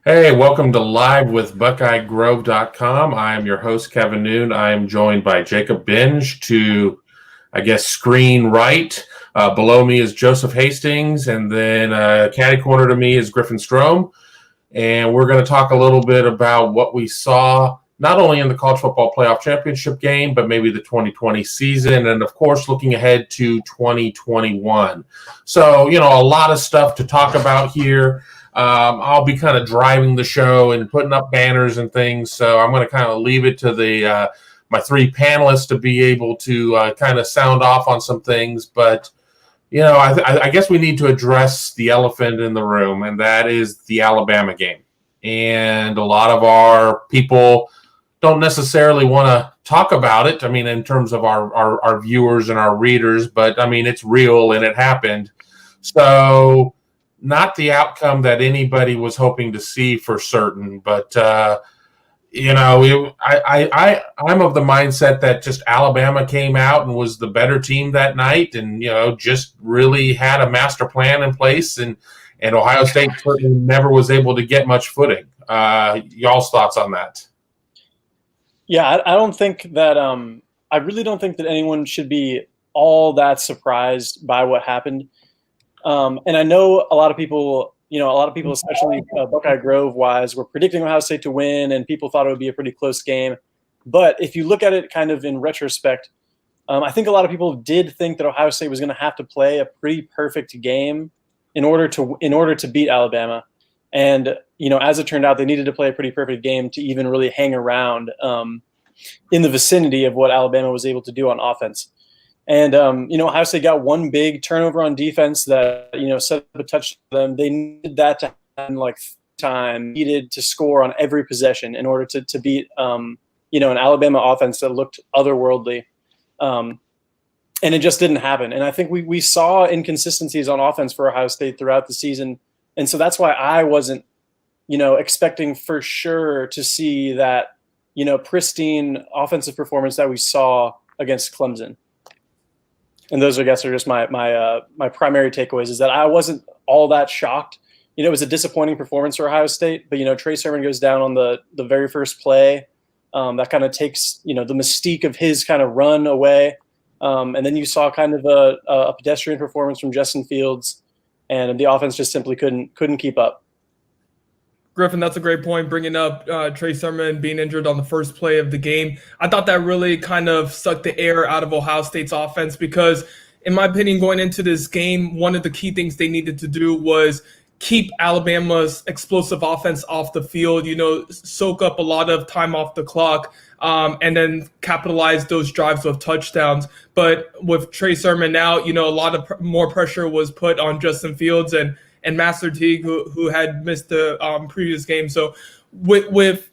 Hey, welcome to Live with BuckeyeGrove.com. I am your host, Kevin Noon. I am joined by Jacob Benge to, screen right. Below me is Joseph Hastings, and then catty corner to me is Griffin Strom. And we're going to talk a little bit about what we saw, not only in the College Football Playoff Championship game, but maybe the 2020 season, and of course, looking ahead to 2021. So, a lot of stuff to talk about here. I'll be kind of driving the show and putting up banners and things. So I'm going to kind of leave it to the my three panelists to be able to kind of sound off on some things. But, I guess we need to address the elephant in the room, and that is the Alabama game. And a lot of our people don't necessarily want to talk about it. I mean, in terms of our viewers and our readers, but I mean, it's real and it happened. So not the outcome that anybody was hoping to see for certain, but I'm of the mindset that just Alabama came out and was the better team that night, and just really had a master plan in place, and Ohio State certainly never was able to get much footing. Y'all's thoughts on that? Yeah, I don't think that I really don't think that anyone should be all that surprised by what happened. And I know a lot of people, especially Buckeye Grove wise, were predicting Ohio State to win, and people thought it would be a pretty close game. But if you look at it kind of in retrospect, I think a lot of people did think that Ohio State was going to have to play a pretty perfect game in order to beat Alabama. And, as it turned out, they needed to play a pretty perfect game to even really hang around in the vicinity of what Alabama was able to do on offense. And, Ohio State got one big turnover on defense that, set up a touch for them. They needed that to happen needed to score on every possession in order to beat, an Alabama offense that looked otherworldly. And it just didn't happen. And I think we saw inconsistencies on offense for Ohio State throughout the season. And so that's why I wasn't, expecting for sure to see that, pristine offensive performance that we saw against Clemson. And those, I guess, are just my primary takeaways, is that I wasn't all that shocked. It was a disappointing performance for Ohio State, but, Trey Sermon goes down on the very first play. That kind of takes, the mystique of his kind of run away. And then you saw kind of a pedestrian performance from Justin Fields, and the offense just simply couldn't keep up. Griffin, that's a great point, bringing up Trey Sermon being injured on the first play of the game. I thought that really kind of sucked the air out of Ohio State's offense because, in my opinion, going into this game, one of the key things they needed to do was keep Alabama's explosive offense off the field, soak up a lot of time off the clock, and then capitalize those drives with touchdowns. But with Trey Sermon out, a lot of more pressure was put on Justin Fields and Master Teague, who had missed the previous game. So with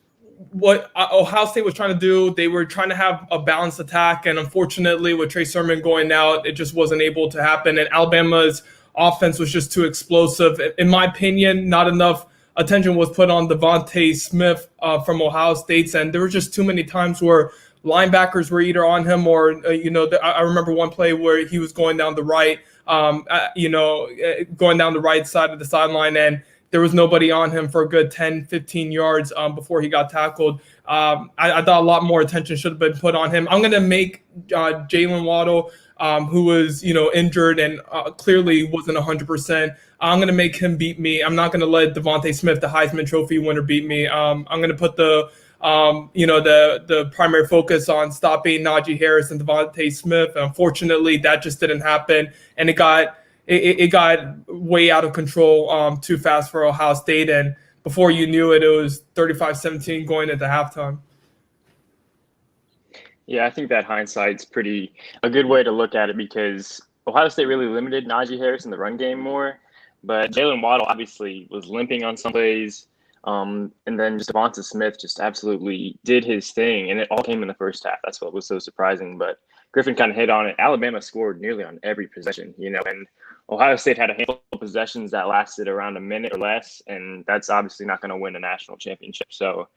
what Ohio State was trying to do, they were trying to have a balanced attack. And unfortunately, with Trey Sermon going out, it just wasn't able to happen. And Alabama's offense was just too explosive. In my opinion, not enough attention was put on Devontae Smith from Ohio State. And there were just too many times where linebackers were either on him or, I remember one play where he was going down the right, going down the right side of the sideline, and there was nobody on him for a good 10, 15 yards before he got tackled. I thought a lot more attention should have been put on him. I'm going to make Jalen Waddle, who was, injured and clearly wasn't 100%. I'm going to make him beat me. I'm not going to let Devontae Smith, the Heisman Trophy winner, beat me. I'm going to put the primary focus on stopping Najee Harris and Devontae Smith. Unfortunately, that just didn't happen, and it got way out of control too fast for Ohio State. And before you knew it, it was 35-17 going into halftime. Yeah, I think that hindsight's a good way to look at it because Ohio State really limited Najee Harris in the run game more, but Jalen Waddle obviously was limping on some plays. And then just Devonta Smith just absolutely did his thing, and it all came in the first half. That's what was so surprising. But Griffin kind of hit on it. Alabama scored nearly on every possession, and Ohio State had a handful of possessions that lasted around a minute or less, and that's obviously not going to win a national championship. So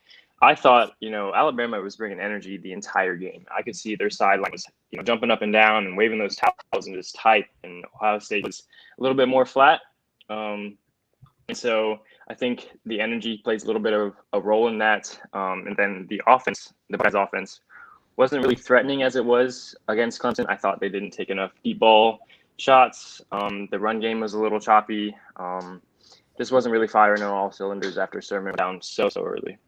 I thought, Alabama was bringing energy the entire game. I could see their sideline was, jumping up and down and waving those towels and just tight, and Ohio State was a little bit more flat. And so I think the energy plays a little bit of a role in that. And then the offense, the Buckeyes offense, wasn't really threatening as it was against Clemson. I thought they didn't take enough deep ball shots. The run game was a little choppy. Just wasn't really firing on all cylinders after Sermon went down so early.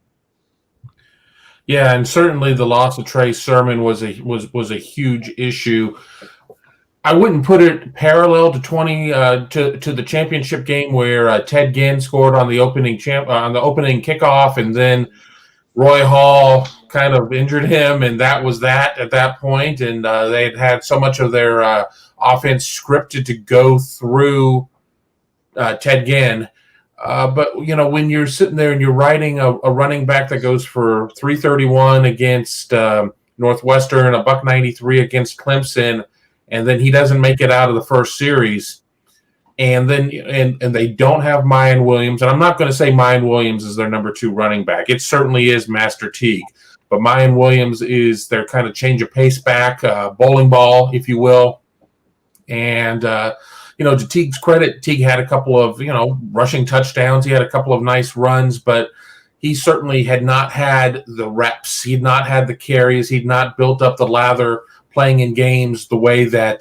Yeah, and certainly the loss of Trey Sermon was a huge issue. I wouldn't put it parallel to to the championship game where Ted Ginn scored on the opening kickoff, and then Roy Hall kind of injured him, and that was that at that point. And they had so much of their offense scripted to go through Ted Ginn. But, when you're sitting there and you're riding a running back that goes for 331 against Northwestern, a $193 against Clemson, and then he doesn't make it out of the first series, and then and they don't have Mayan Williams, and I'm not going to say Mayan Williams is their number 2 running back. It certainly is Master Teague, but Mayan Williams is their kind of change of pace back, bowling ball, if you will. And to Teague's credit, Teague had a couple of, rushing touchdowns. He had a couple of nice runs, but he certainly had not had the reps. He'd not had the carries. He'd not built up the lather playing in games the way that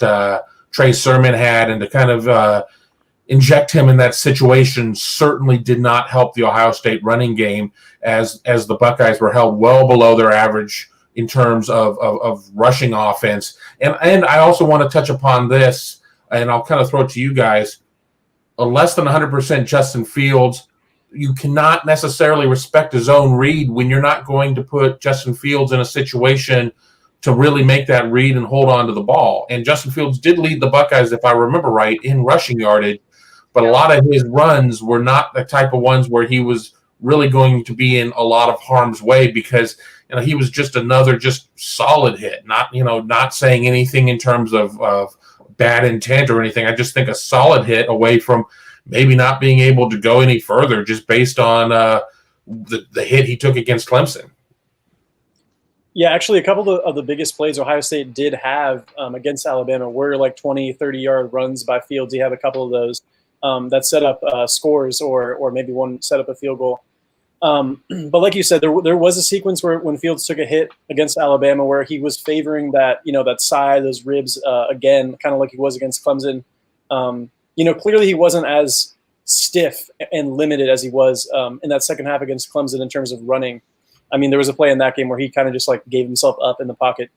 Trey Sermon had, and to kind of inject him in that situation certainly did not help the Ohio State running game, as the Buckeyes were held well below their average in terms of rushing offense. And I also want to touch upon this, and I'll kind of throw it to you guys. A less than 100% Justin Fields, you cannot necessarily respect a zone read when you're not going to put Justin Fields in a situation to really make that read and hold on to the ball. And Justin Fields did lead the Buckeyes, if I remember right, in rushing yardage, but a lot of his runs were not the type of ones where he was really going to be in a lot of harm's way, because he was just another solid hit, not saying anything in terms of bad intent or anything. I just think a solid hit away from maybe not being able to go any further just based on the hit he took against Clemson. Yeah, actually, a couple of the biggest plays Ohio State did have against Alabama were like 20, 30-yard runs by Fields. He had a couple of those that set up scores, or maybe one set up a field goal. But like you said, there was a sequence when Fields took a hit against Alabama where he was favoring that side, those ribs again, kind of like he was against Clemson. Clearly he wasn't as stiff and limited as he was in that second half against Clemson in terms of running. I mean, there was a play in that game where he kind of just gave himself up in the pocket.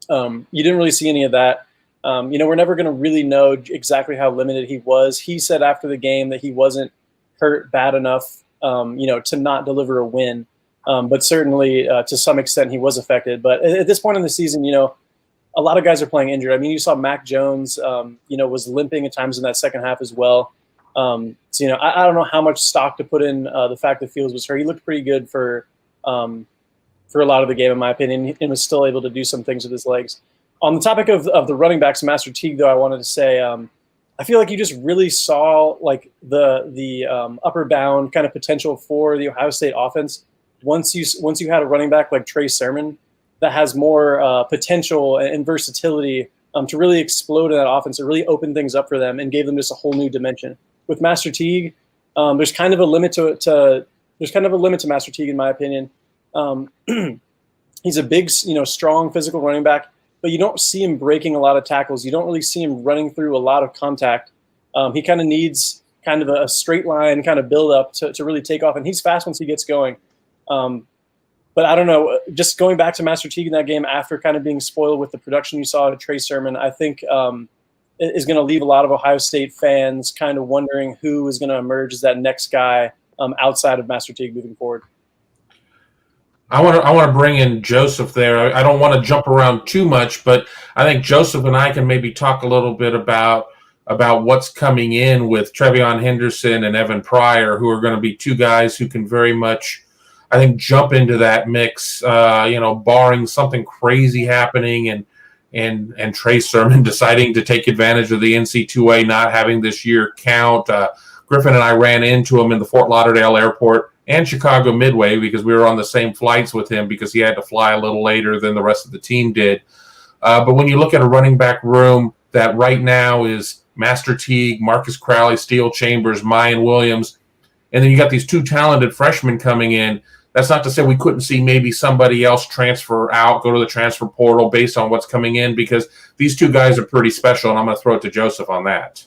You didn't really see any of that. We're never going to really know exactly how limited he was. He said after the game that he wasn't hurt bad enough, to not deliver a win. But certainly to some extent he was affected. But at this point in the season, a lot of guys are playing injured. I mean, you saw Mac Jones, was limping at times in that second half as well. I don't know how much stock to put in the fact that Fields was hurt. He looked pretty good for a lot of the game, in my opinion, and was still able to do some things with his legs. On the topic of the running backs, Master Teague, though, I wanted to say I feel like you just really saw the upper bound kind of potential for the Ohio State offense once you had a running back like Trey Sermon that has more potential and versatility to really explode in that offense. It really opened things up for them and gave them just a whole new dimension. With Master Teague, there's kind of a limit to Master Teague, in my opinion. He's a big, strong physical running back, but you don't see him breaking a lot of tackles. You don't really see him running through a lot of contact. He kind of needs kind of a straight line kind of build up to really take off, and he's fast once he gets going. But I don't know, just going back to Master Teague in that game after kind of being spoiled with the production you saw at Trey Sermon, I think is going to leave a lot of Ohio State fans kind of wondering who is going to emerge as that next guy outside of Master Teague moving forward. I want to bring in Joseph there. I don't want to jump around too much, but I think Joseph and I can maybe talk a little bit about what's coming in with Trevion Henderson and Evan Pryor, who are going to be two guys who can very much, I think, jump into that mix, barring something crazy happening and Trey Sermon deciding to take advantage of the NC2A not having this year count. Griffin and I ran into him in the Fort Lauderdale airport and Chicago Midway because we were on the same flights with him because he had to fly a little later than the rest of the team did. But when you look at a running back room that right now is Master Teague, Marcus Crowley, Steele Chambers, Mayan Williams, and then you got these two talented freshmen coming in. That's not to say we couldn't see maybe somebody else transfer out, go to the transfer portal based on what's coming in, because these two guys are pretty special, and I'm going to throw it to Joseph on that.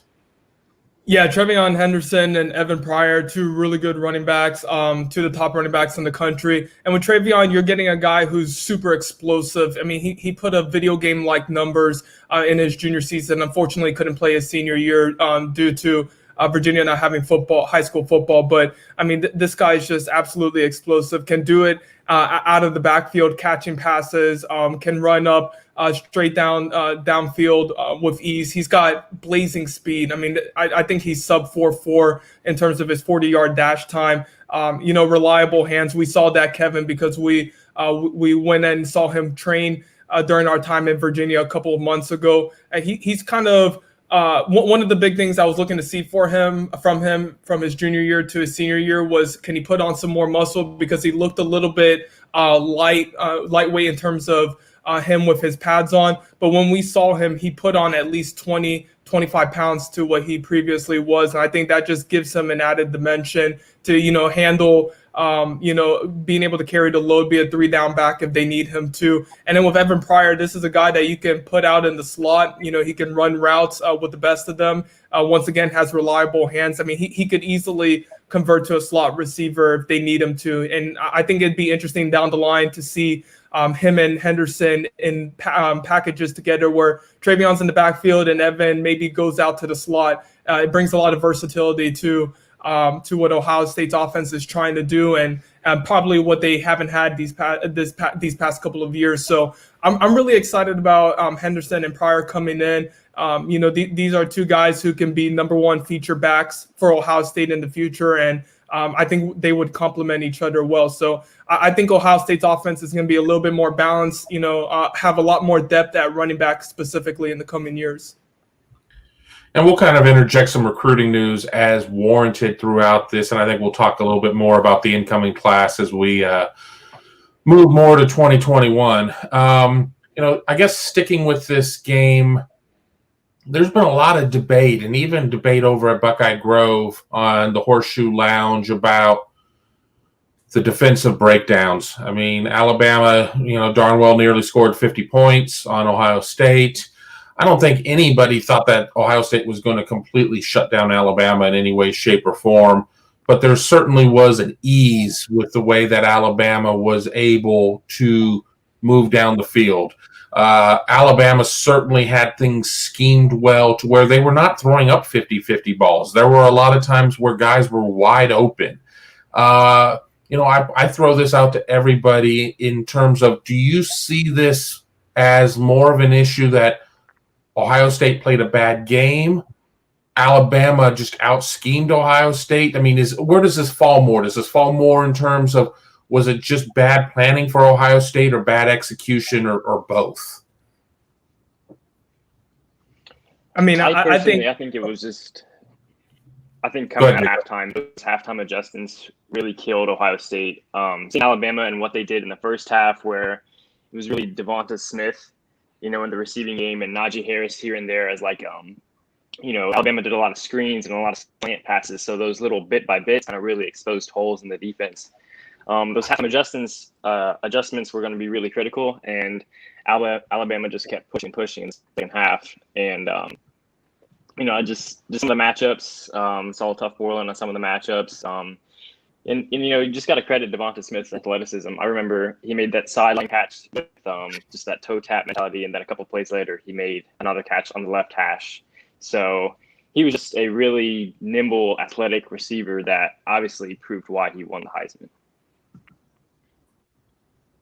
Yeah, Trevion Henderson and Evan Pryor, two really good running backs, two of the top running backs in the country. And with Trevion, you're getting a guy who's super explosive. I mean, he put up video game-like numbers in his junior season. Unfortunately, couldn't play his senior year due to Virginia not having high school football. But, I mean, this guy is just absolutely explosive, can do it out of the backfield, catching passes, can run up straight downfield with ease. He's got blazing speed. I mean, I think he's sub 4.4 in terms of his 40-yard dash time. Reliable hands. We saw that, Kevin, because we went and saw him train during our time in Virginia a couple of months ago. He's kind of one of the big things I was looking to see from his junior year to his senior year was, can he put on some more muscle, because he looked a little bit lightweight in terms of him with his pads on. But when we saw him, he put on at least 25 pounds to what he previously was. And I think that just gives him an added dimension to, handle, being able to carry the load, be a 3-down back if they need him to. And then with Evan Pryor, this is a guy that you can put out in the slot. He can run routes with the best of them. Once again, has reliable hands. I mean, he could easily convert to a slot receiver if they need him to. And I think it'd be interesting down the line to see him and Henderson in packages together, where Trevion's in the backfield and Evan maybe goes out to the slot. It brings a lot of versatility to what Ohio State's offense is trying to do, and probably what they haven't had these past couple of years. So I'm really excited about Henderson and Pryor coming in. These are two guys who can be number one feature backs for Ohio State in the future, and I think they would complement each other well. So I think Ohio State's offense is going to be a little bit more balanced, have a lot more depth at running back specifically in the coming years. And we'll kind of interject some recruiting news as warranted throughout this, and I think we'll talk a little bit more about the incoming class as we move more to 2021. I guess sticking with this game, there's been a lot of debate, and even debate over at Buckeye Grove on the Horseshoe Lounge about the defensive breakdowns. I mean, Alabama, darn well nearly scored 50 points on Ohio State. I don't think anybody thought that Ohio State was going to completely shut down Alabama in any way, shape, or form, but there certainly was an ease with the way that Alabama was able to move down the field. Alabama certainly had things schemed well to where they were not throwing up 50-50 balls. There were a lot of times where guys were wide open. I throw this out to everybody in terms of, do you see this as more of an issue that Ohio State played a bad game, Alabama just out-schemed Ohio State? I mean, where does this fall more? Does this fall more in terms of, was it just bad planning for Ohio State, or bad execution, or both? I mean, I think it was just. I think coming at halftime, those halftime adjustments really killed Ohio State. Seeing Alabama and what they did in the first half, where it was really Devonta Smith, in the receiving game, and Najee Harris here and there as Alabama did a lot of screens and a lot of slant passes. So those little bit by bit kind of really exposed holes in the defense. Those halftime adjustments were going to be really critical, and Alabama just kept pushing in the second half. And, just some of the matchups, saw tough Borland on some of the matchups. You just got to credit Devonta Smith's athleticism. I remember he made that sideline catch with just that toe tap mentality, and then a couple of plays later, he made another catch on the left hash. So he was just a really nimble, athletic receiver that obviously proved why he won the Heisman.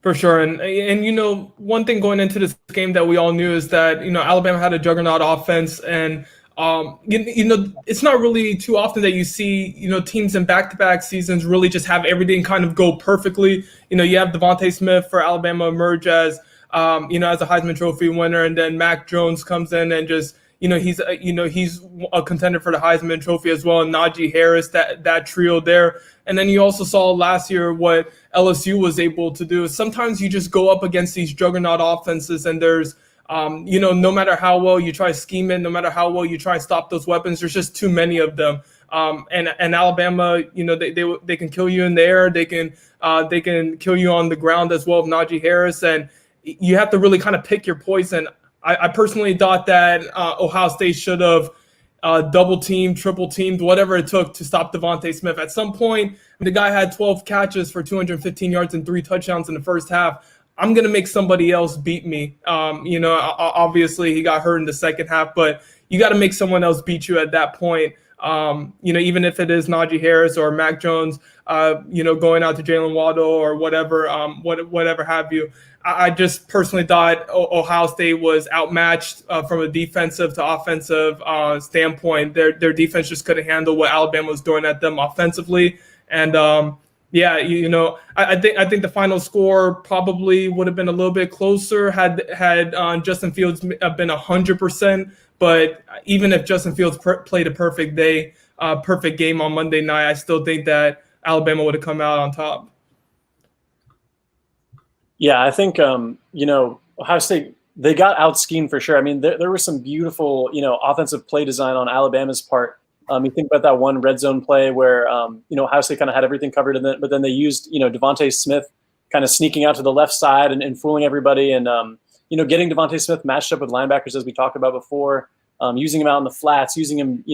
For sure. And one thing going into this game that we all knew is that, Alabama had a juggernaut offense, and it's not really too often that you see, teams in back-to-back seasons really just have everything kind of go perfectly. You have Devonta Smith for Alabama emerge as a Heisman Trophy winner, and then Mac Jones comes in and just, he's a contender for the Heisman Trophy as well, and Najee Harris, that trio there. And then you also saw last year what LSU was able to do. Sometimes you just go up against these juggernaut offenses, and there's no matter how well you try to scheme it, no matter how well you try to stop those weapons, there's just too many of them. And Alabama, they can kill you in the air. They can kill you on the ground as well with Najee Harris. And you have to really kind of pick your poison. I personally thought that Ohio State should have double teamed, triple teamed, whatever it took to stop Devontae Smith. At some point, the guy had 12 catches for 215 yards and 3 touchdowns in the first half. I'm going to make somebody else beat me. Obviously he got hurt in the second half, but you got to make someone else beat you at that point. Even if it is Najee Harris or Mac Jones, going out to Jalen Waddle or whatever, whatever have you. I just personally thought Ohio State was outmatched from a defensive to offensive standpoint. Their defense just couldn't handle what Alabama was doing at them offensively. And I think the final score probably would have been a little bit closer had Justin Fields been 100%. But even if Justin Fields played a perfect game on Monday night, I still think that Alabama would have come out on top. Yeah, I think Ohio State, they got out schemed for sure. I mean, there was some beautiful offensive play design on Alabama's part. You think about that one red zone play where Ohio State kind of had everything covered, but then they used Devontae Smith kind of sneaking out to the left side and fooling everybody, and getting Devontae Smith matched up with linebackers as we talked about before, using him out in the flats, using him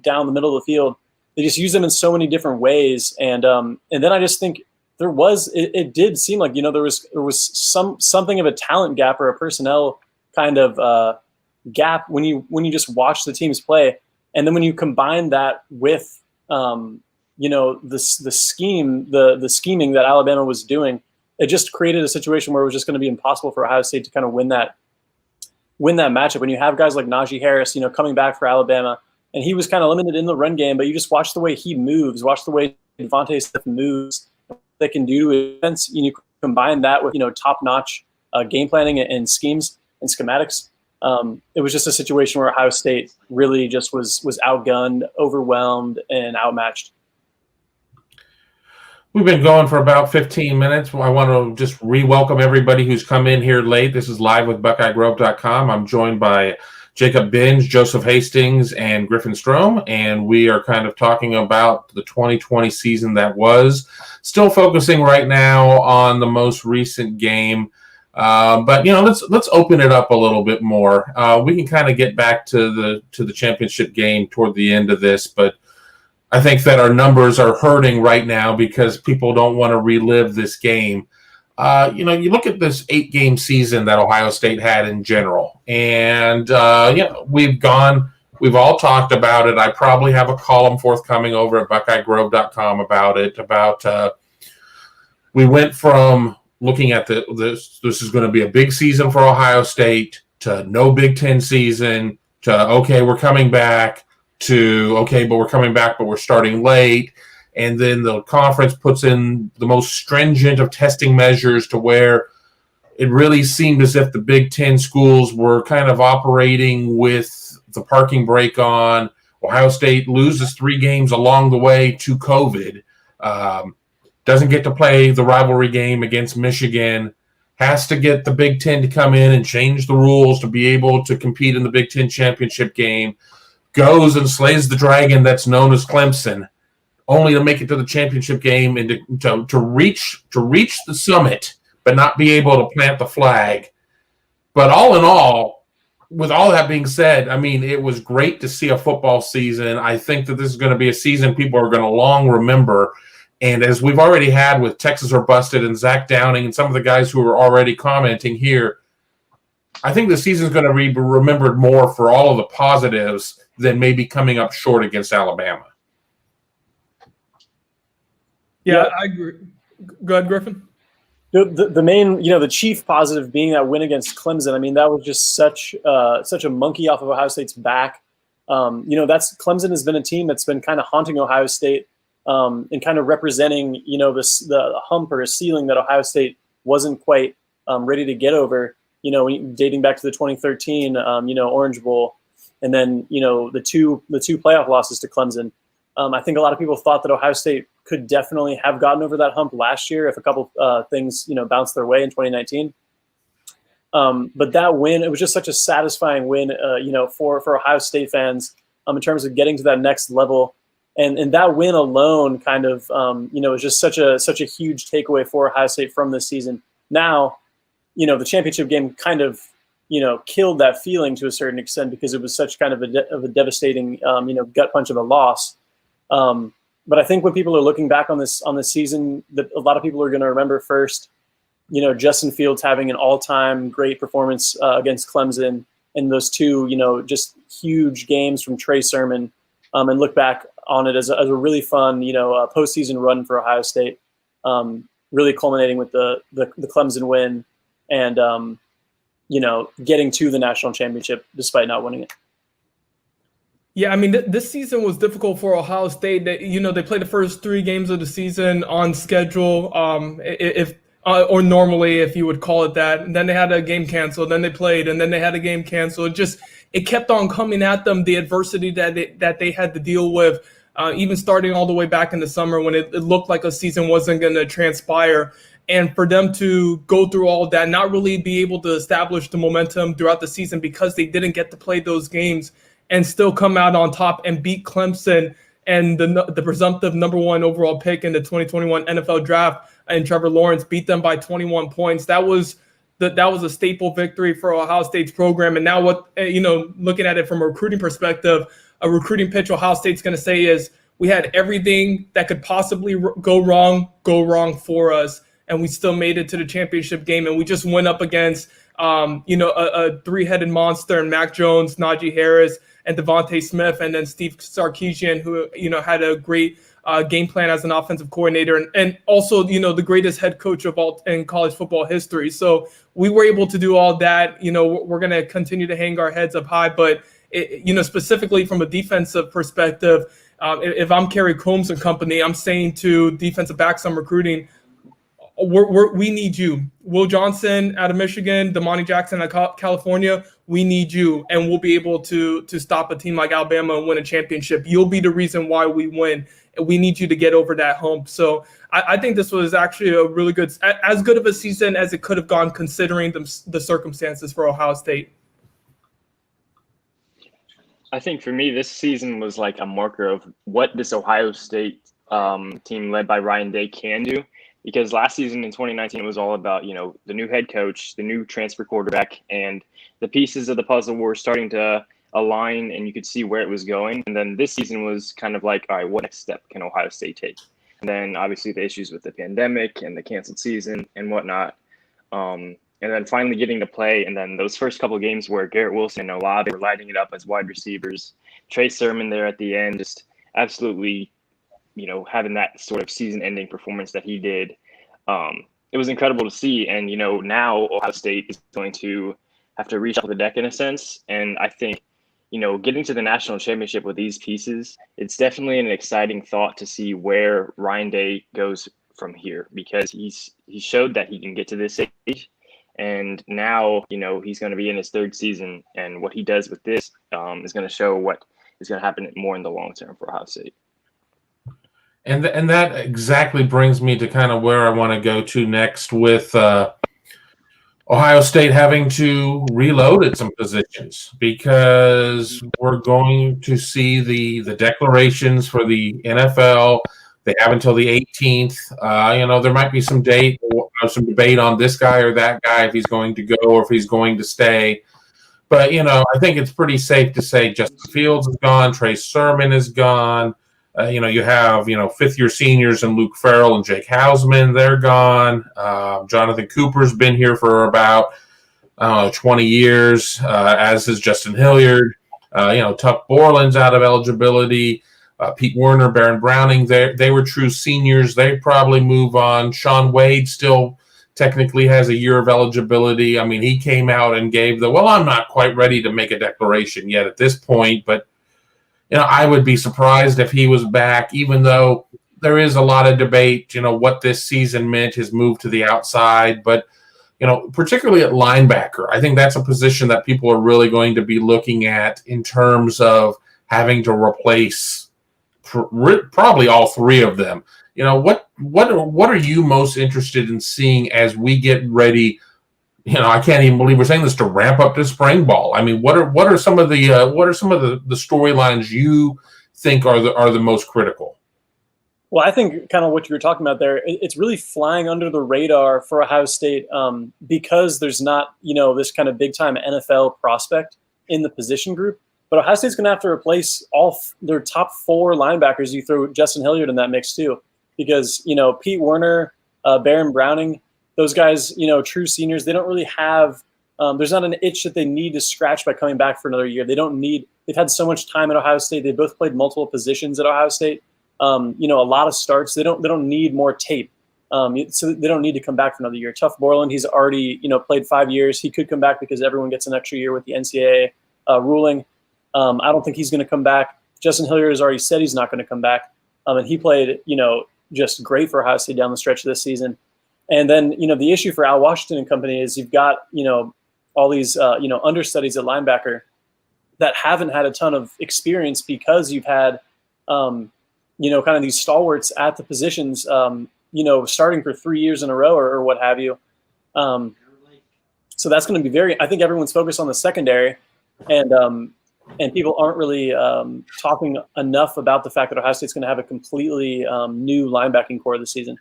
down the middle of the field. They just use him in so many different ways, and then I just think it did seem like there was something of a talent gap or a personnel kind of gap when you just watch the teams play. And then when you combine that with, the scheming that Alabama was doing, it just created a situation where it was just going to be impossible for Ohio State to kind of win that matchup. When you have guys like Najee Harris, coming back for Alabama, and he was kind of limited in the run game, but you just watch the way he moves, watch the way Devontae Smith moves, what they can do to defense. You combine that with top-notch game planning and schemes and schematics. It was just a situation where Ohio State really just was outgunned, overwhelmed, and outmatched. We've been going for about 15 minutes. I want to just re-welcome everybody who's come in here late. This is live with BuckeyeGrove.com. I'm joined by Jacob Benge, Joseph Hastings, and Griffin Strom, and we are kind of talking about the 2020 season that was. Still focusing right now on the most recent game. But let's open it up a little bit more. We can kind of get back to the championship game toward the end of this, but I think that our numbers are hurting right now because people don't want to relive this game. You look at this 8-game season that Ohio State had in general, and we've all talked about it. I probably have a column forthcoming over at BuckeyeGrove.com about it. We went from looking at this is going to be a big season for Ohio State to no Big Ten season to, okay, we're coming back to, okay, but we're coming back, but we're starting late. And then the conference puts in the most stringent of testing measures to where it really seemed as if the Big Ten schools were kind of operating with the parking brake on. Ohio State loses 3 games along the way to COVID. Doesn't get to play the rivalry game against Michigan, has to get the Big Ten to come in and change the rules to be able to compete in the Big Ten championship game, goes and slays the dragon that's known as Clemson, only to make it to the championship game and to reach the summit, but not be able to plant the flag. But all in all, with all that being said, I mean, it was great to see a football season. I think that this is going to be a season people are going to long remember. And as we've already had with Texas or Busted and Zach Downing and some of the guys who are already commenting here, I think the season is going to be remembered more for all of the positives than maybe coming up short against Alabama. Yeah, I agree. Go ahead, Griffin. The main, the chief positive being that win against Clemson. I mean, that was just such a monkey off of Ohio State's back. Clemson has been a team that's been kind of haunting Ohio State. And kind of representing, the hump or a ceiling that Ohio State wasn't quite ready to get over, dating back to the 2013, Orange Bowl, and then, the two playoff losses to Clemson. I think a lot of people thought that Ohio State could definitely have gotten over that hump last year if a couple things, bounced their way in 2019. But that win, it was just such a satisfying win, for Ohio State fans in terms of getting to that next level. And that win alone kind of, is just such a huge takeaway for Ohio State from this season. Now, the championship game kind of, killed that feeling to a certain extent because it was such kind of a devastating, gut punch of a loss. But I think when people are looking back on this season, that a lot of people are going to remember first, Justin Fields having an all-time great performance against Clemson, and those two, just huge games from Trey Sermon, and look back on it as a really fun, postseason run for Ohio State, really culminating with the Clemson win and, getting to the national championship despite not winning it. Yeah, I mean, this season was difficult for Ohio State. They played the first 3 games of the season on schedule, or normally, if you would call it that. And then they had a game canceled. Then they played, and then they had a game canceled. It kept on coming at them, the adversity that they had to deal with, even starting all the way back in the summer when it looked like a season wasn't going to transpire. And for them to go through all that, not really be able to establish the momentum throughout the season because they didn't get to play those games, and still come out on top and beat Clemson and the presumptive number 1 overall pick in the 2021 NFL draft, and Trevor Lawrence beat them by 21 points. That was a staple victory for Ohio State's program. And now looking at it from a recruiting perspective, a recruiting pitch Ohio State's going to say is, we had everything that could possibly go wrong for us, and we still made it to the championship game. And we just went up against a 3-headed monster in Mac Jones, Najee Harris, and Devontae Smith, and then Steve Sarkisian, who had a great game plan as an offensive coordinator, and also the greatest head coach of all in college football history. So we were able to do all that. We're going to continue to hang our heads up high, but specifically from a defensive perspective, if I'm Kerry Combs and company, I'm saying to defensive backs I'm recruiting, we need you. Will Johnson out of Michigan, Damani Jackson out of California, we need you, and we'll be able to stop a team like Alabama and win a championship. You'll be the reason why we win. We need you to get over that hump. So I think this was actually a really good, as good of a season as it could have gone considering the circumstances for Ohio State. I think for me, this season was like a marker of what this Ohio State team led by Ryan Day can do. Because last season in 2019, it was all about, the new head coach, the new transfer quarterback, and the pieces of the puzzle were starting to align, and you could see where it was going. And then this season was kind of like, all right, what next step can Ohio State take? And then obviously the issues with the pandemic and the canceled season and whatnot. And then finally getting to play. And then those first couple of games where Garrett Wilson and Olave were lighting it up as wide receivers. Trey Sermon there at the end, just absolutely having that sort of season-ending performance that he did. It was incredible to see. And, now Ohio State is going to have to reach out the deck in a sense. And I think, getting to the national championship with these pieces, it's definitely an exciting thought to see where Ryan Day goes from here, because he showed that he can get to this stage. And now, he's going to be in his 3rd season. And what he does with this is going to show what is going to happen more in the long term for Ohio State. And that exactly brings me to kind of where I want to go to next with Ohio State having to reload at some positions, because we're going to see the declarations for the NFL. They have until the 18th. There might be some debate on this guy or that guy, if he's going to go or if he's going to stay. But, I think it's pretty safe to say Justin Fields is gone, Trey Sermon is gone. You have, 5th-year seniors and Luke Farrell and Jake Hausman. They're gone. Jonathan Cooper's been here for about 20 years, as is Justin Hilliard. Tuck Borland's out of eligibility. Pete Werner, Baron Browning, they were true seniors. They probably move on. Sean Wade still technically has a year of eligibility. I mean, he came out and gave I'm not quite ready to make a declaration yet at this point, but I would be surprised if he was back, even though there is a lot of debate, what this season meant, his move to the outside. But, particularly at linebacker, I think that's a position that people are really going to be looking at in terms of having to replace probably all 3 of them. What are you most interested in seeing as we get ready? I can't even believe we're saying this, to ramp up to spring ball. I mean, what are some of the storylines you think are the most critical? Well, I think kind of what you were talking about there, it's really flying under the radar for Ohio State because there's not, this kind of big time NFL prospect in the position group. But Ohio State's going to have to replace all their top 4 linebackers. You throw Justin Hilliard in that mix too, because, Pete Werner, Baron Browning, those guys, true seniors, they don't really have there's not an itch that they need to scratch by coming back for another year. They've had so much time at Ohio State. They both played multiple positions at Ohio State. A lot of starts. They don't need more tape. So they don't need to come back for another year. Tuff Borland, he's already, played 5 years. He could come back because everyone gets an extra year with the NCAA ruling. I don't think he's going to come back. Justin Hilliard has already said he's not going to come back. And he played, just great for Ohio State down the stretch of this season. And then, the issue for Al Washington and company is you've got, all these, understudies at linebacker that haven't had a ton of experience because you've had, kind of these stalwarts at the positions, starting for 3 years in a row or what have you. So that's going to be I think everyone's focused on the secondary and people aren't really talking enough about the fact that Ohio State's going to have a completely new linebacking core this season.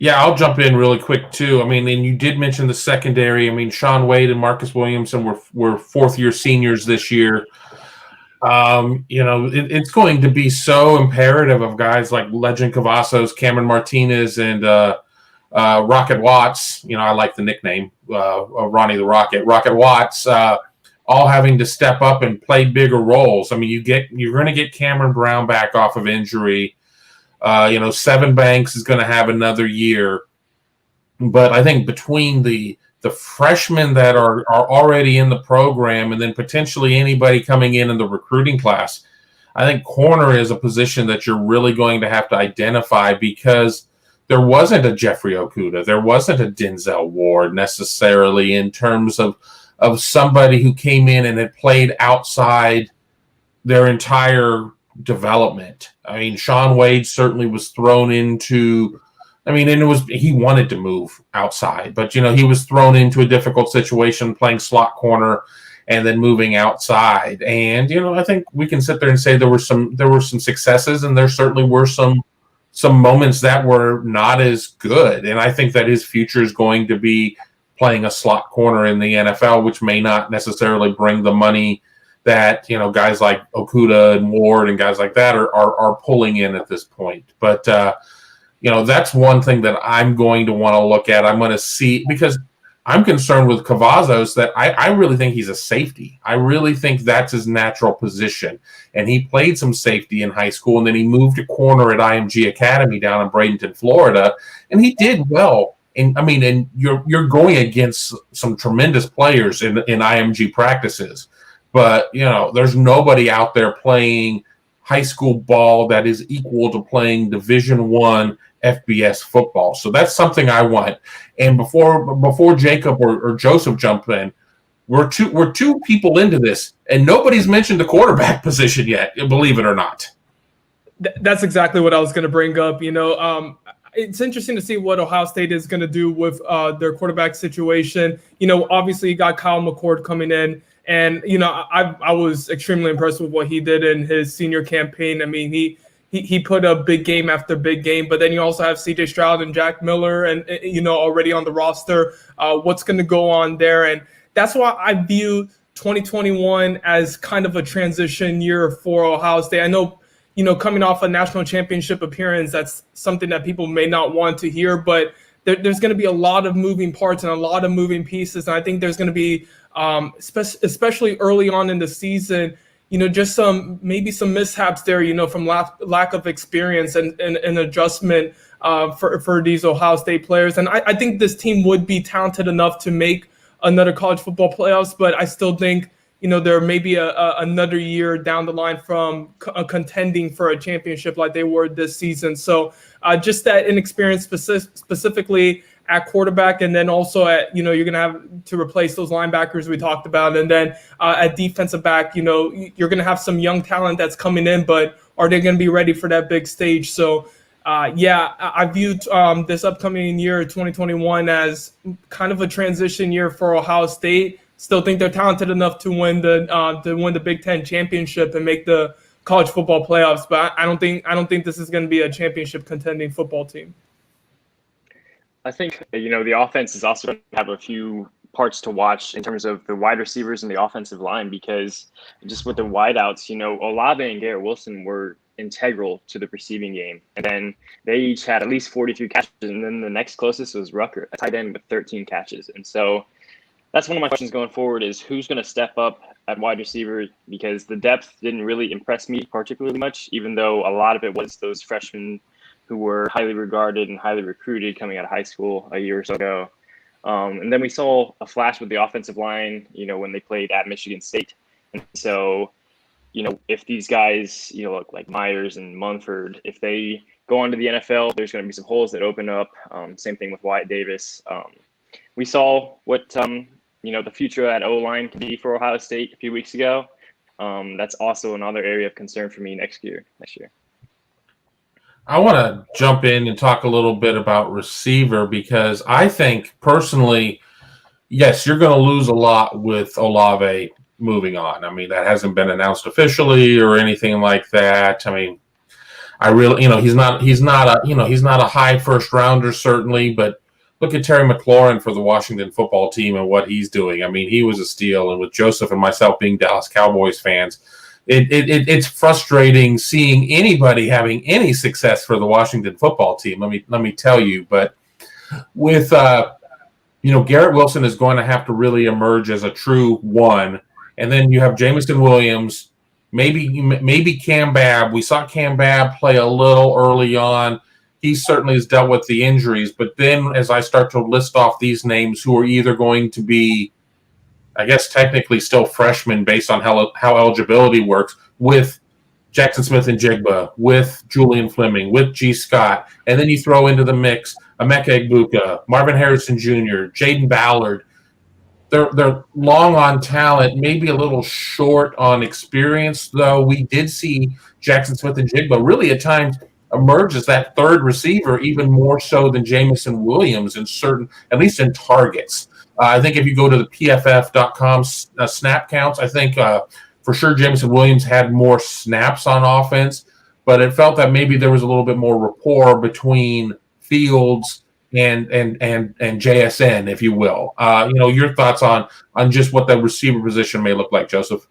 Yeah, I'll jump in really quick too. I mean, and you did mention the secondary. I mean, Shaun Wade and Marcus Williamson were 4th-year seniors this year. It's going to be so imperative of guys like Legend Cavazos, Cameron Martinez, and Rocket Watts. I like the nickname Ronnie the Rocket. Rocket Watts, all having to step up and play bigger roles. I mean, you're going to get Cameron Brown back off of injury. Seven Banks is going to have another year, but I think between the freshmen that are already in the program and then potentially anybody coming in the recruiting class, I think corner is a position that you're really going to have to identify because there wasn't a Jeffrey Okudah, there wasn't a Denzel Ward necessarily in terms of somebody who came in and had played outside their entire development. I mean, Shaun Wade certainly was thrown into, he wanted to move outside, but he was thrown into a difficult situation playing slot corner and then moving outside. And I think we can sit there and say there were some successes, and there certainly were some moments that were not as good. And I think that his future is going to be playing a slot corner in the NFL, which may not necessarily bring the money that guys like Okudah and Ward and guys like that are pulling in at this point. But that's one thing that I'm going to want to look at. I'm going to see, because I'm concerned with Cavazos that I really think he's a safety. I really think that's his natural position. And he played some safety in high school, and then he moved to corner at IMG Academy down in Bradenton, Florida, and he did well. And you're going against some tremendous players in IMG practices. But, there's nobody out there playing high school ball that is equal to playing Division I FBS football. So that's something I want. And before Jacob or Joseph jump in, we're two people into this, and nobody's mentioned the quarterback position yet, believe it or not. That's exactly what I was going to bring up. It's interesting to see what Ohio State is going to do with their quarterback situation. Obviously you got Kyle McCord coming in. And, I was extremely impressed with what he did in his senior campaign. I mean, he put up big game after big game, but then you also have CJ Stroud and Jack Miller and, already on the roster. What's going to go on there? And that's why I view 2021 as kind of a transition year for Ohio State. I know, coming off a national championship appearance, that's something that people may not want to hear, but there's going to be a lot of moving parts and a lot of moving pieces. And I think there's going to be, especially early on in the season, just some mishaps there, from lack of experience and adjustment for these Ohio State players. And I think this team would be talented enough to make another college football playoffs, but I still think, there may be another year down the line from contending for a championship like they were this season. So just that inexperience specifically at quarterback, and then also at, you're going to have to replace those linebackers we talked about. And then at defensive back, you're going to have some young talent that's coming in, but are they going to be ready for that big stage? So I viewed this upcoming year, 2021, as kind of a transition year for Ohio State. still think they're talented enough to win the Big Ten championship and make the college football playoffs. But I don't think this is going to be a championship contending football team. I think, the offense is also going to have a few parts to watch in terms of the wide receivers and the offensive line, because just with the wideouts, Olave and Garrett Wilson were integral to the receiving game. And then they each had at least 43 catches. And then the next closest was Rucker, a tight end with 13 catches. And so that's one of my questions going forward is who's going to step up at wide receiver, because the depth didn't really impress me particularly much, even though a lot of it was those freshmen who were highly regarded and highly recruited coming out of high school a year or so ago. And then we saw a flash with the offensive line, when they played at Michigan State. And so, if these guys, like Myers and Munford, if they go on to the NFL, there's going to be some holes that open up. Same thing with Wyatt Davis. We saw what, the future at O-line can be for Ohio State a few weeks ago. That's also another area of concern for me next year. I want to jump in and talk a little bit about receiver, because I think personally, yes, you're going to lose a lot with Olave moving on. I mean, that hasn't been announced officially or anything like that. I mean, I really, he's not a high first rounder certainly, but look at Terry McLaurin for the Washington football team and what he's doing. I mean, he was a steal, and with Joseph and myself being Dallas Cowboys fans, it's frustrating seeing anybody having any success for the Washington football team. Let me tell you. But with Garrett Wilson is going to have to really emerge as a true one, and then you have Jamison Williams, maybe Cam Babb. We saw Cam Babb play a little early on. He certainly has dealt with the injuries. But then as I start to list off these names who are either going to be, I guess technically still freshmen based on how eligibility works, with Jackson Smith and Jigba, with Julian Fleming, with G. Scott, and then you throw into the mix Emeka Egbuka, Marvin Harrison Jr., Jaden Ballard. They're long on talent, maybe a little short on experience, though. We did see Jackson Smith and Jigba really at times emerge as that third receiver, even more so than Jamison Williams in certain, at least in targets. I think if you go to the PFF.com snap counts, I think for sure Jamison Williams had more snaps on offense, but it felt that maybe there was a little bit more rapport between Fields and JSN, if you will. Your thoughts on just what the receiver position may look like, Joseph?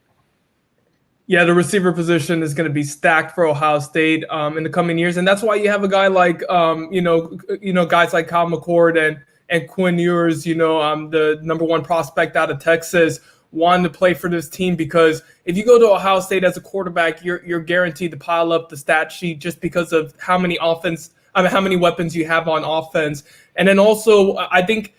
Yeah, the receiver position is going to be stacked for Ohio State in the coming years, and that's why you have a guy like guys like Kyle McCord and Quinn Ewers, the number one prospect out of Texas, wanting to play for this team, because if you go to Ohio State as a quarterback, you're guaranteed to pile up the stat sheet just because of how many weapons you have on offense. And then also, I think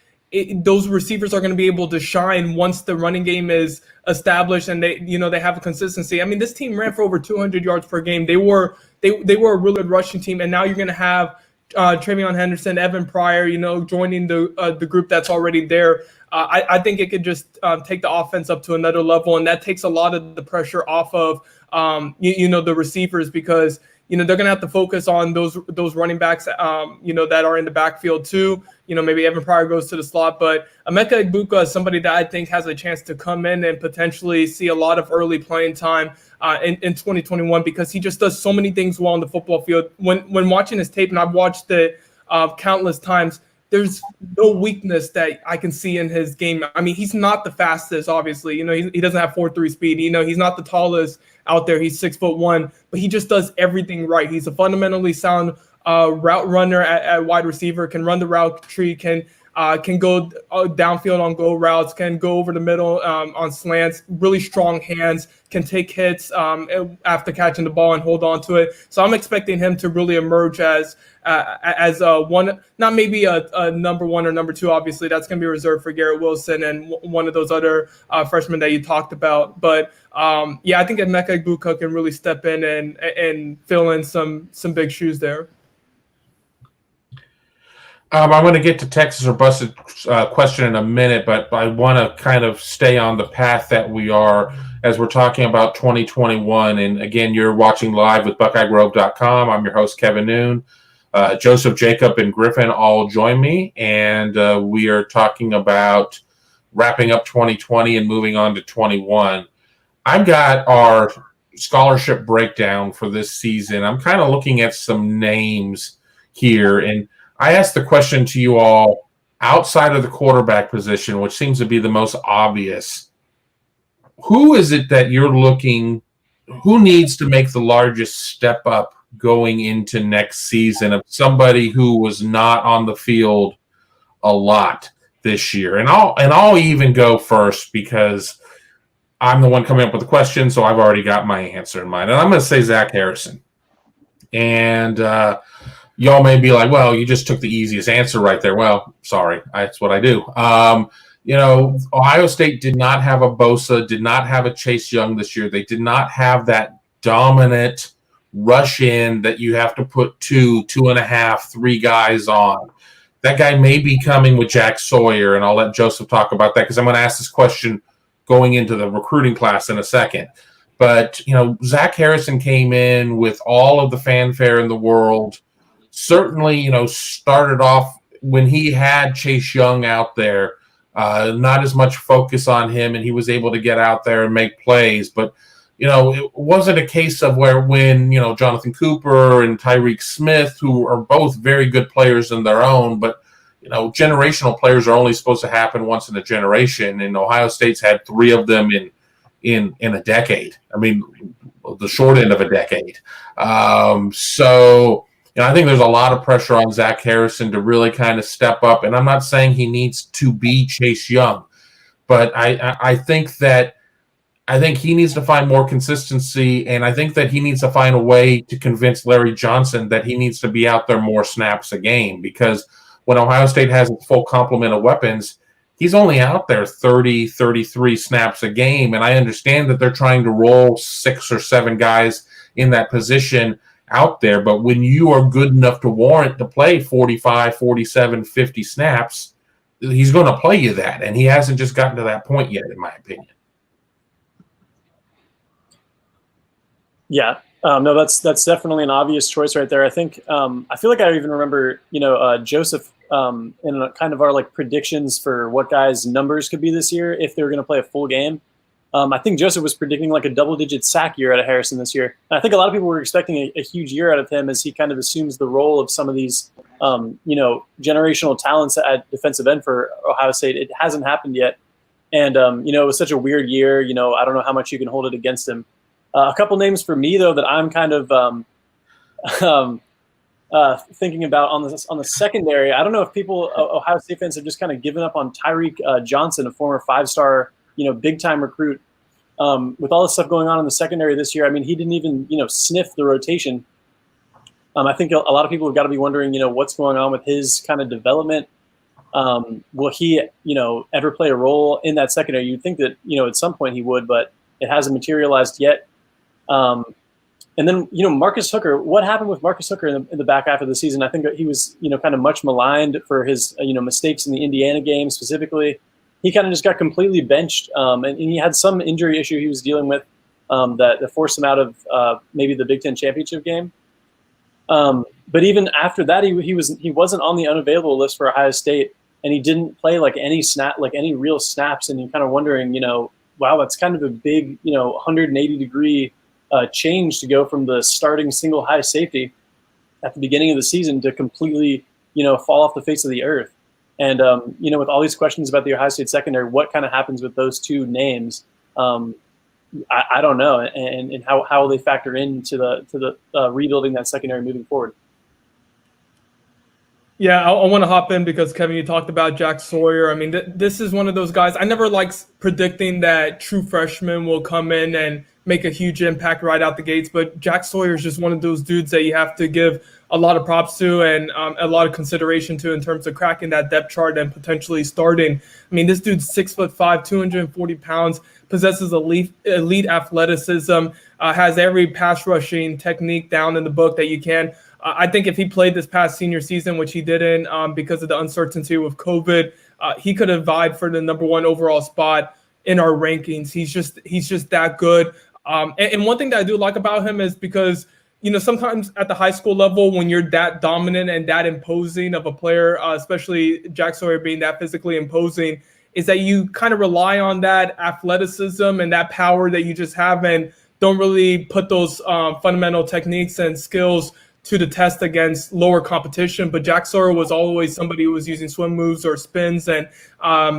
those receivers are going to be able to shine once the running game is established and they have a consistency. I mean, this team ran for over 200 yards per game. They were a really good rushing team, and now you're going to have Travion Henderson, Evan Pryor, joining the group that's already there. I think it could just take the offense up to another level, and that takes a lot of the pressure off of the receivers, because they're going to have to focus on those running backs that are in the backfield too. Maybe Evan Pryor goes to the slot, but Emeka Egbuka is somebody that I think has a chance to come in and potentially see a lot of early playing time in 2021, because he just does so many things well on the football field. When watching his tape, and I've watched it countless times, there's no weakness that I can see in his game. I mean, he's not the fastest, obviously. He doesn't have 4.3 speed. He's not the tallest out there. He's 6'1", but he just does everything right. He's a fundamentally sound route runner at wide receiver, can run the route tree, can go downfield on go routes, can go over the middle on slants, really strong hands, can take hits after catching the ball and hold on to it. So I'm expecting him to really emerge as one, not maybe a number one or number two. Obviously, that's going to be reserved for Garrett Wilson and one of those other freshmen that you talked about. But I think Emeka Egbuka can really step in and fill in some big shoes there. I'm going to get to Texas or busted question in a minute, but I want to kind of stay on the path that we are as we're talking about 2021. And again, you're watching live with BuckeyeGrove.com. I'm your host, Kevin Noon. Joseph, Jacob, and Griffin all join me, and we are talking about wrapping up 2020 and moving on to 21. I've got our scholarship breakdown for this season. I'm kind of looking at some names here, and I asked the question to you all outside of the quarterback position, which seems to be the most obvious. Who is it that you're looking, who needs to make the largest step up going into next season of somebody who was not on the field a lot this year? And I'll even go first because I'm the one coming up with the question, so I've already got my answer in mind. And I'm going to say Zach Harrison. And y'all may be like, well, you just took the easiest answer right there. Well, sorry, that's what I do. Ohio State did not have a Bosa, did not have a Chase Young this year. They did not have that dominant rush in that you have to put 2.5, 3 guys on. That guy may be coming with Jack Sawyer, and I'll let Joseph talk about that because I'm going to ask this question going into the recruiting class in a second. But, Zach Harrison came in with all of the fanfare in the world. Certainly, started off when he had Chase Young out there, not as much focus on him, and he was able to get out there and make plays. But, it wasn't a case of when Jonathan Cooper and Tyreek Smith, who are both very good players in their own, but generational players are only supposed to happen once in a generation, and Ohio State's had 3 of them in a decade. I mean, the short end of a decade. So I think there's a lot of pressure on Zach Harrison to really kind of step up, and I'm not saying he needs to be Chase Young, but I think he needs to find more consistency, and I think that he needs to find a way to convince Larry Johnson that he needs to be out there more snaps a game, because when Ohio State has its full complement of weapons, he's only out there 30, 33 snaps a game. And I understand that they're trying to roll 6 or 7 guys in that position out there. But when you are good enough to warrant to play 45, 47, 50 snaps, he's going to play you that. And he hasn't just gotten to that point yet, in my opinion. Yeah. No, that's definitely an obvious choice right there. I think I feel like I even remember, Joseph in kind of our predictions for what guys' numbers could be this year if they were going to play a full game. I think Joseph was predicting a double-digit sack year out of Harrison this year. And I think a lot of people were expecting a huge year out of him as he kind of assumes the role of some of these, generational talents at defensive end for Ohio State. It hasn't happened yet. And, it was such a weird year. I don't know how much you can hold it against him. A couple names for me, though, that I'm kind of thinking about on the secondary. I don't know if Ohio State fans have just kind of given up on Tyreek Johnson, a former 5-star, big-time recruit. With all this stuff going on in the secondary this year, I mean, he didn't even, sniff the rotation. I think a lot of people have got to be wondering, what's going on with his kind of development. Will he, ever play a role in that secondary? You'd think that, at some point he would, but it hasn't materialized yet. And then, Marcus Hooker, what happened with Marcus Hooker in the back half of the season? I think that he was, kind of much maligned for his, mistakes in the Indiana game specifically. He kind of just got completely benched, and he had some injury issue he was dealing with that forced him out of maybe the Big Ten championship game. But even after that, he wasn't on the unavailable list for Ohio State, and he didn't play any real snaps. And you're kind of wondering, wow, that's kind of a big, 180-degree change to go from the starting single high safety at the beginning of the season to completely, fall off the face of the earth. And, with all these questions about the Ohio State secondary, what kind of happens with those 2 names? I don't know. And how they factor into the rebuilding that secondary moving forward. Yeah, I want to hop in because, Kevin, you talked about Jack Sawyer. I mean, this is one of those guys. I never like predicting that true freshmen will come in and make a huge impact right out the gates, but Jack Sawyer is just one of those dudes that you have to give a lot of props to and a lot of consideration to in terms of cracking that depth chart and potentially starting. I mean, this dude's 6'5", 240 pounds, possesses elite athleticism, has every pass rushing technique down in the book that you can. I think if he played this past senior season, which he didn't because of the uncertainty with COVID, he could have vied for the number 1 overall spot in our rankings. He's just that good. And one thing that I do like about him is because, sometimes at the high school level, when you're that dominant and that imposing of a player, especially Jack Sawyer being that physically imposing, is that you kind of rely on that athleticism and that power that you just have and don't really put those fundamental techniques and skills to the test against lower competition. But Jack Sawyer was always somebody who was using swim moves or spins and,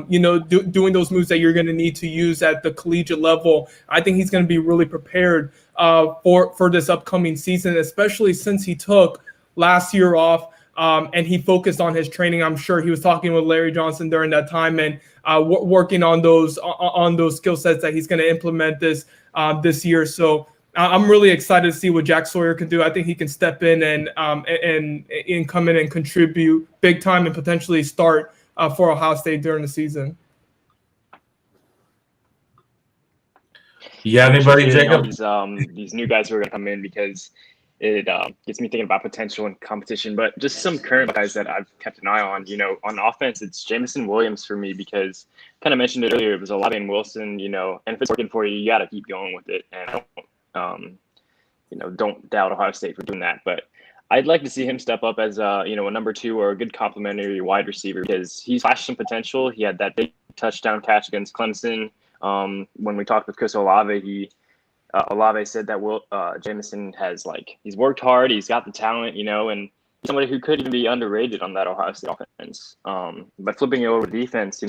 doing those moves that you're going to need to use at the collegiate level. I think he's going to be really prepared for this upcoming season, especially since he took last year off and he focused on his training. I'm sure he was talking with Larry Johnson during that time and working on those skill sets that he's going to implement this year. So I'm really excited to see what Jack Sawyer can do. I think he can step in and come in and contribute big time and potentially start for Ohio State during the season. Yeah, anybody, Jacob? These new guys who are going to come in, because it gets me thinking about potential and competition. But just some current guys that I've kept an eye on. On offense, it's Jamison Williams for me, because kind of mentioned it earlier. It was Olave and Wilson. And if it's working for you, you got to keep going with it. And don't doubt Ohio State for doing that. But I'd like to see him step up as a number 2 or a good complementary wide receiver, because he's flashed some potential. He had that big touchdown catch against Clemson. When we talked with Chris Olave, Olave said that Jamison has he's worked hard, he's got the talent, and somebody who could even be underrated on that Ohio State offense. But flipping it over to defense,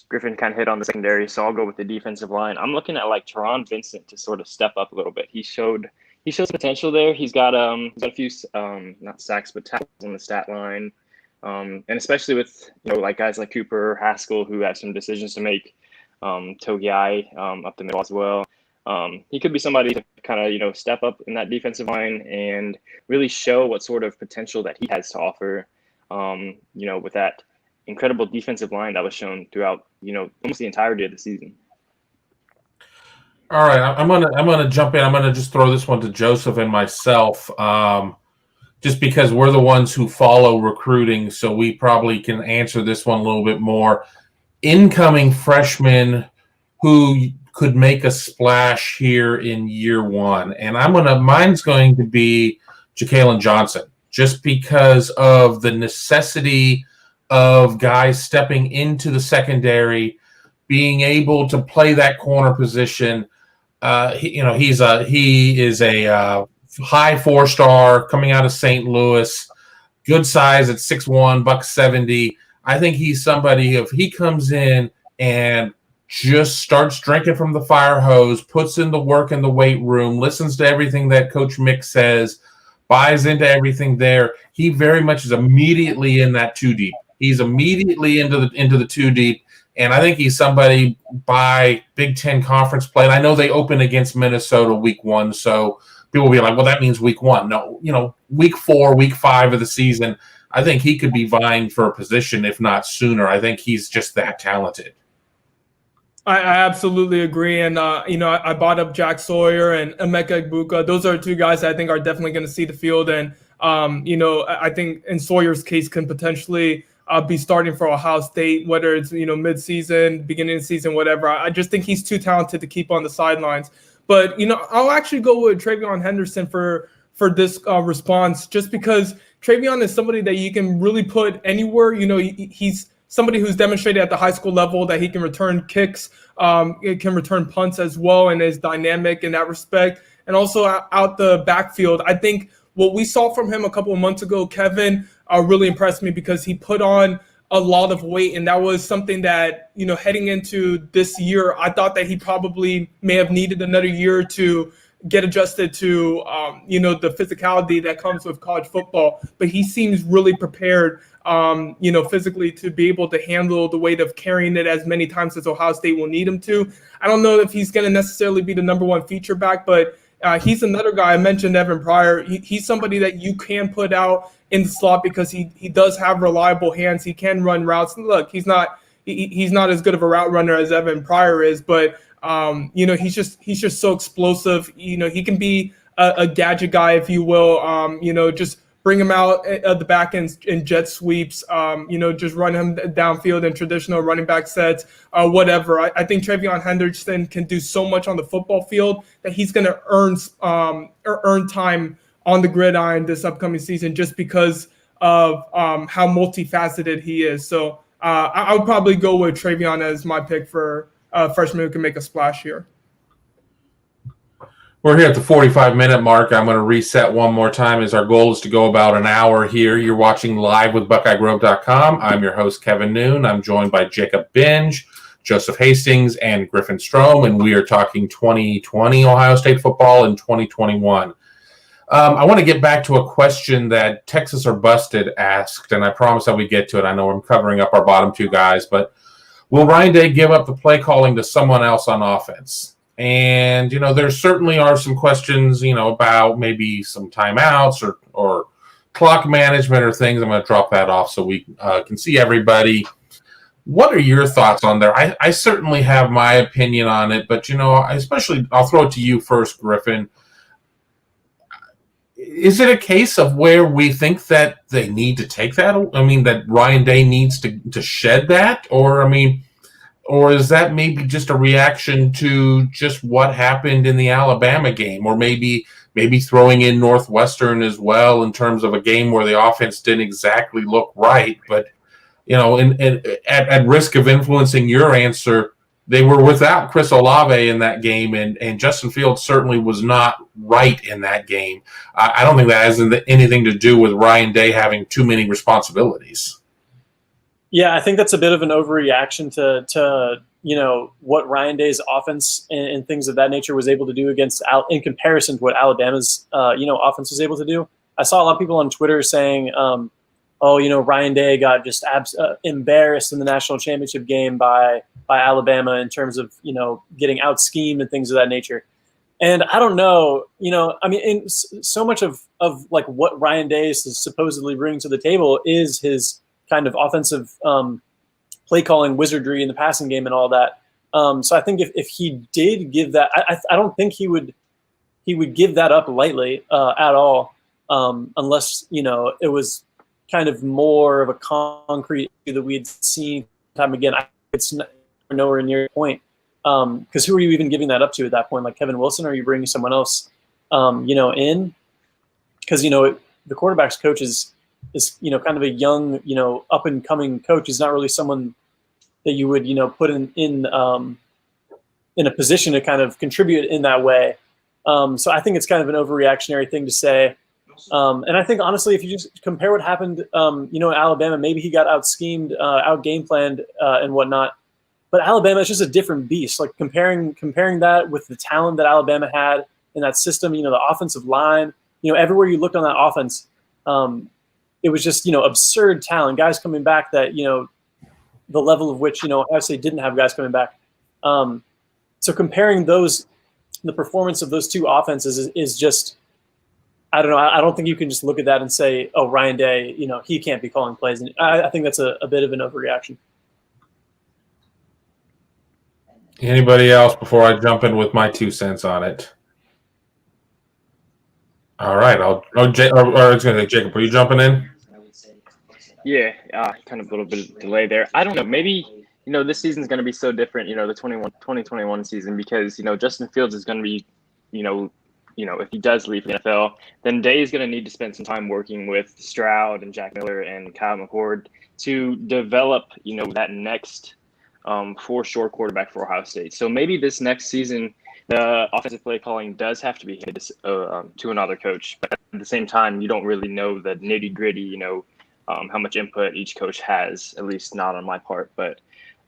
Griffin kind of hit on the secondary, so I'll go with the defensive line. I'm looking at Teron Vincent to sort of step up a little bit. He showed potential there. He's got a few not sacks but tackles on the stat line, and especially with guys like Cooper, Haskell, who have some decisions to make. Togiai up the middle as well. He could be somebody to kind of step up in that defensive line and really show what sort of potential that he has to offer. With that incredible defensive line that was shown throughout almost the entirety of the season. All right, I'm gonna jump in. I'm gonna just throw this one to Joseph and myself, just because we're the ones who follow recruiting, so we probably can answer this one a little bit more. Incoming freshmen who could make a splash here in year one. And mine's going to be Ja'Kalen Johnson, just because of the necessity of guys stepping into the secondary, being able to play that corner position. He is a high 4-star coming out of St. Louis, good size at 6'1", $170. I think he's somebody, if he comes in and just starts drinking from the fire hose, puts in the work in the weight room, listens to everything that Coach Mick says, buys into everything there, he very much is immediately in that 2 deep. He's immediately into the 2 deep, and I think he's somebody by Big Ten conference play. And I know they open against Minnesota week 1, so people will be like, well, that means week 1. No, week 4, week 5 of the season, I think he could be vying for a position, if not sooner. I think he's just that talented. I absolutely agree. And, I brought up Jack Sawyer and Emeka Egbuka. Those are 2 guys that I think are definitely going to see the field. And, I think in Sawyer's case can potentially be starting for Ohio State, whether it's, mid-season, beginning of the season, whatever. I just think he's too talented to keep on the sidelines. But, I'll actually go with Travion Henderson for this response, just because Travion is somebody that you can really put anywhere. He's somebody who's demonstrated at the high school level that he can return kicks, can return punts as well, and is dynamic in that respect. And also out the backfield, I think what we saw from him a couple of months ago, Kevin, really impressed me, because he put on a lot of weight, and that was something that, heading into this year, I thought that he probably may have needed another year to get adjusted to, the physicality that comes with college football. But he seems really prepared, physically to be able to handle the weight of carrying it as many times as Ohio State will need him to. I don't know if he's going to necessarily be the number 1 feature back, but he's another guy. I mentioned Evan Pryor. He's somebody that you can put out in the slot, because he does have reliable hands. He can run routes. Look, he's not as good of a route runner as Evan Pryor is, but he's just so explosive. He can be a gadget guy, if you will. Just bring him out at the back end in jet sweeps. Just run him downfield in traditional running back sets, whatever. I think Travion Henderson can do so much on the football field that he's going to earn time on the gridiron this upcoming season, just because of how multifaceted he is. So I would probably go with Travion as my pick for freshman who can make a splash here. We're here at the 45-minute mark. I'm going to reset one more time as our goal is to go about an hour here. You're watching live with BuckeyeGrove.com. I'm your host, Kevin Noon. I'm joined by Jacob Benge, Joseph Hastings, and Griffin Strom, and we are talking 2020 Ohio State football and 2021. I want to get back to a question that Texas or Busted asked, and I promise that we get to it. I know I'm covering up our bottom two guys, but will Ryan Day give up the play calling to someone else on offense? And, there certainly are some questions, about maybe some timeouts or clock management or things. I'm going to drop that off so we can see everybody. What are your thoughts on there? I certainly have my opinion on it, but, I'll throw it to you first, Griffin. Is it a case of where we think that they need to take that? That Ryan Day needs to shed that? Or is that maybe just a reaction to just what happened in the Alabama game, or maybe throwing in Northwestern as well in terms of a game where the offense didn't exactly look right? But, at risk of influencing your answer, they were without Chris Olave in that game, and Justin Fields certainly was not right in that game. I don't think that has anything to do with Ryan Day having too many responsibilities. Yeah, I think that's a bit of an overreaction to what Ryan Day's offense and things of that nature was able to do in comparison to what Alabama's offense was able to do. I saw a lot of people on Twitter saying, Ryan Day got just embarrassed in the national championship game by Alabama in terms of getting out schemed and things of that nature. And I don't know, so much of like what Ryan Day is supposedly bringing to the table is his kind of offensive play calling wizardry in the passing game and all that. So I think if he did give that, I don't think he would give that up lightly at all, unless it was kind of more of a concrete issue that we had seen time again. It's nowhere near the point, because who are you even giving that up to at that point? Like Kevin Wilson, or are you bringing someone else, in? Because the quarterback's coach is kind of a young, up and coming coach. He's not really someone that you would, put in a position to kind of contribute in that way. So I think it's kind of an overreactionary thing to say. And I think honestly, if you just compare what happened, in Alabama, maybe he got out schemed, out game planned, and whatnot. But Alabama is just a different beast. Like comparing that with the talent that Alabama had in that system, the offensive line, everywhere you looked on that offense, it was just, absurd talent, guys coming back that, the level of which, Ohio State didn't have guys coming back. So comparing the performance of those two offenses is just, I don't know. I don't think you can just look at that and say, oh, Ryan Day, he can't be calling plays. And I think that's a bit of an overreaction. Anybody else before I jump in with my 2 cents on it? All right. Jacob, are you jumping in? Yeah, kind of a little bit of delay there. I don't know. Maybe, this season's going to be so different, the 2021 season, because, Justin Fields is going to be, if he does leave the NFL, then Day is going to need to spend some time working with Stroud and Jack Miller and Kyle McCord to develop, that next for-sure quarterback for Ohio State. So maybe this next season, the offensive play calling does have to be handed to another coach. But at the same time, you don't really know the nitty-gritty, how much input each coach has, at least not on my part. But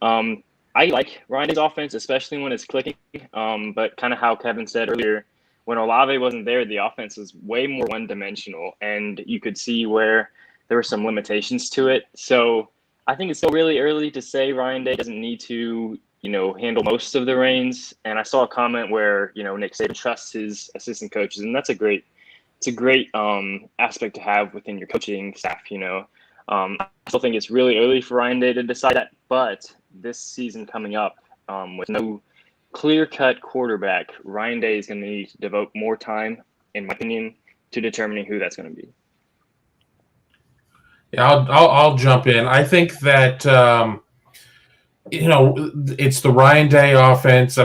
I like Ryan Day's offense, especially when it's clicking. But kind of how Kevin said earlier, when Olave wasn't there, the offense was way more one-dimensional, and you could see where there were some limitations to it. So I think it's still really early to say Ryan Day doesn't need to, handle most of the reins. And I saw a comment where, Nick Saban trusts his assistant coaches, and it's a great aspect to have within your coaching staff. I still think it's really early for Ryan Day to decide that, but this season coming up, with no clear-cut quarterback, Ryan Day is going to need to devote more time, in my opinion, to determining who that's going to be. Yeah, I'll jump in. I think that it's the Ryan Day offense.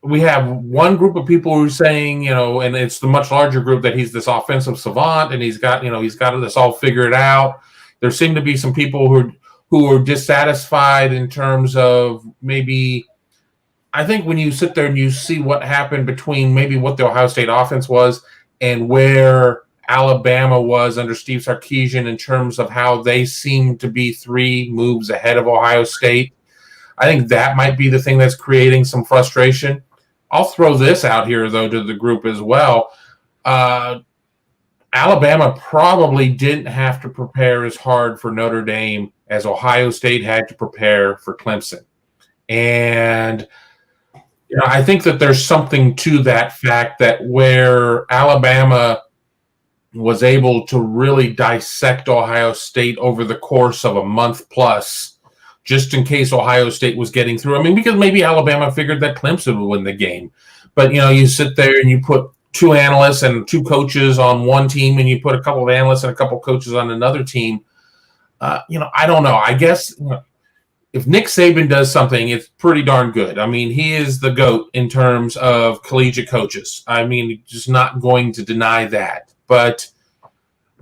We have one group of people who are saying, and it's the much larger group, that he's this offensive savant and he's got this all figured out. there seem to be some people who are dissatisfied in terms of maybe. I think when you sit there and you see what happened between maybe what the Ohio State offense was and where Alabama was under Steve Sarkisian in terms of how they seem to be 3 moves ahead of Ohio State, I think that might be the thing that's creating some frustration. I'll throw this out here, though, to the group as well. Alabama probably didn't have to prepare as hard for Notre Dame as Ohio State had to prepare for Clemson. And I think that there's something to that fact that where Alabama was able to really dissect Ohio State over the course of a month plus, just in case Ohio State was getting through. I mean, because maybe Alabama figured that Clemson would win the game. But, you sit there and you put 2 analysts and 2 coaches on one team, and you put a couple of analysts and a couple of coaches on another team. I don't know. I guess if Nick Saban does something, it's pretty darn good. I mean, he is the GOAT in terms of collegiate coaches. I mean, just not going to deny that. But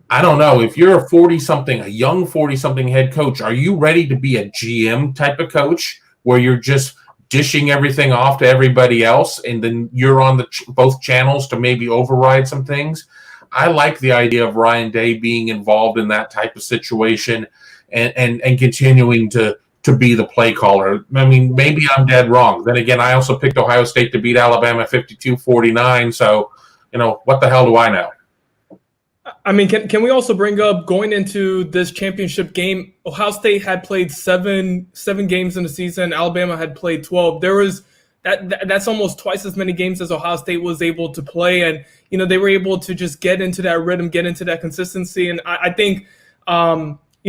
I don't know. If you're a young 40-something head coach, are you ready to be a GM type of coach where you're just dishing everything off to everybody else and then you're on both channels to maybe override some things? I like the idea of Ryan Day being involved in that type of situation and continuing to be the play caller. I mean, maybe I'm dead wrong. Then again, I also picked Ohio State to beat Alabama 52-49. So, what the hell do I know? I mean, can we also bring up going into this championship game, Ohio State had played seven games in the season. Alabama had played 12. There was that's almost twice as many games as Ohio State was able to play. And, they were able to just get into that rhythm, get into that consistency. And I think,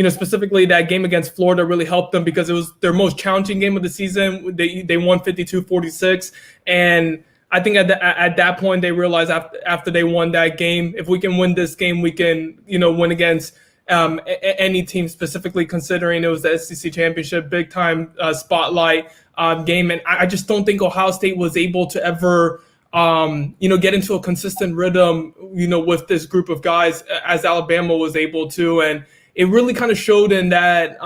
specifically that game against Florida really helped them because it was their most challenging game of the season. They won 52-46. And I think at that point they realized after they won that game, if we can win this game, we can win against any team. Specifically considering it was the SEC championship, big time spotlight game, and I just don't think Ohio State was able to ever get into a consistent rhythm with this group of guys as Alabama was able to, and it really kind of showed in that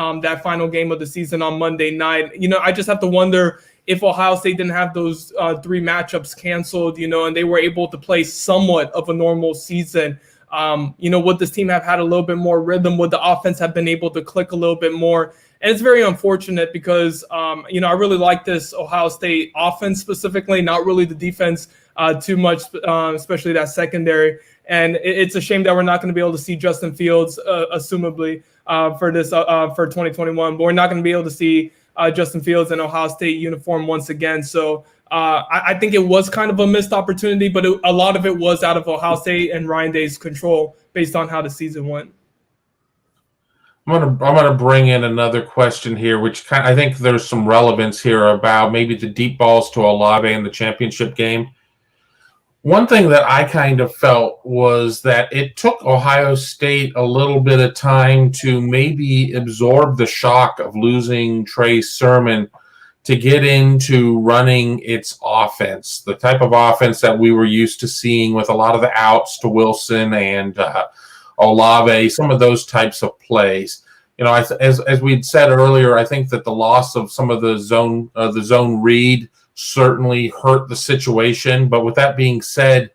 final game of the season on Monday night. I just have to wonder if Ohio State didn't have those 3 matchups canceled, and they were able to play somewhat of a normal season, would this team have had a little bit more rhythm? Would the offense have been able to click a little bit more? And it's very unfortunate because, I really like this Ohio State offense specifically, not really the defense too much, especially that secondary. And it's a shame that we're not going to be able to see Justin Fields, assumably, for 2021. But we're not going to be able to see Justin Fields in Ohio State uniform once again. So I think it was kind of a missed opportunity, but a lot of it was out of Ohio State and Ryan Day's control based on how the season went. I'm gonna bring in another question here, which I think there's some relevance here about maybe the deep balls to Olave in the championship game. One thing that I kind of felt was that it took Ohio State a little bit of time to maybe absorb the shock of losing Trey Sermon to get into running its offense, the type of offense that we were used to seeing with a lot of the outs to Wilson and Olave, some of those types of plays. As we'd said earlier, I think that the loss of some of the zone read certainly hurt the situation. But with that being said,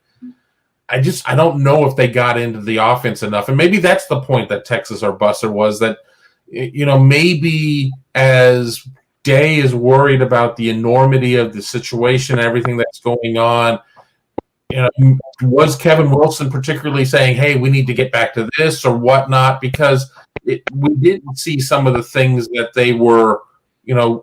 I don't know if they got into the offense enough. And maybe that's the point that Texas or Busser was that, maybe as Day is worried about the enormity of the situation, everything that's going on, was Kevin Wilson particularly saying, hey, we need to get back to this or whatnot? Because we didn't see some of the things that they were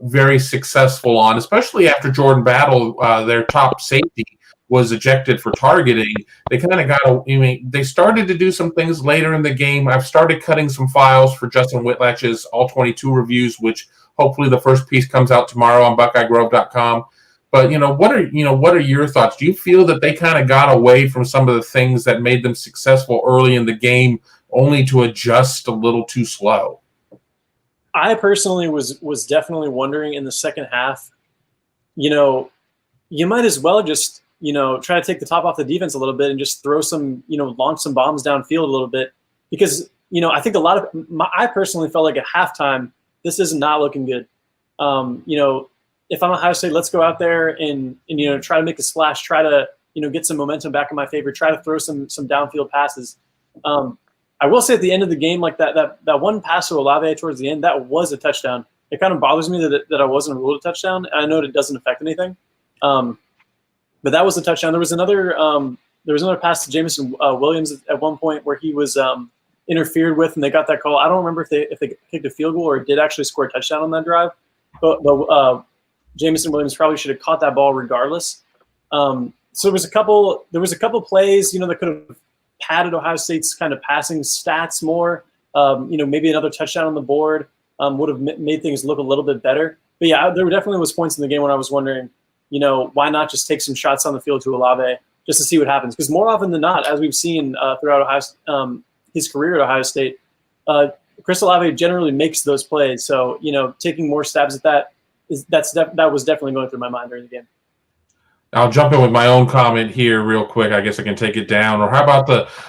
very successful on, especially after Jordan Battle, their top safety, was ejected for targeting. They kind of they started to do some things later in the game. I've started cutting some files for Justin Whitlatch's All 22 reviews, which hopefully the first piece comes out tomorrow on BuckeyeGrove.com. But, what are your thoughts? Do you feel that they kind of got away from some of the things that made them successful early in the game only to adjust a little too slow? I personally was definitely wondering in the second half, you might as well just, try to take the top off the defense a little bit and just throw some, launch some bombs downfield a little bit. Because I think I personally felt like at halftime, this is not looking good. If I'm Ohio State, let's go out there and try to make a splash, try to get some momentum back in my favor, try to throw some downfield passes. I will say at the end of the game, like that one pass to Olave towards the end, that was a touchdown. It kind of bothers me that I wasn't ruled a touchdown. I know it doesn't affect anything, but that was a touchdown. There was another pass to Jameson Williams at one point where he was interfered with, and they got that call. I don't remember if they kicked a field goal or did actually score a touchdown on that drive, but Jameson Williams probably should have caught that ball regardless. So there was a couple plays, that could have padded Ohio State's kind of passing stats more. Maybe another touchdown on the board would have made things look a little bit better. But yeah, there definitely was points in the game when I was wondering, why not just take some shots on the field to Olave just to see what happens? Because more often than not, as we've seen throughout his career at Ohio State, Chris Olave generally makes those plays. So taking more stabs at that was definitely going through my mind during the game. I'll jump in with my own comment here real quick. I guess I can take it down. Or how about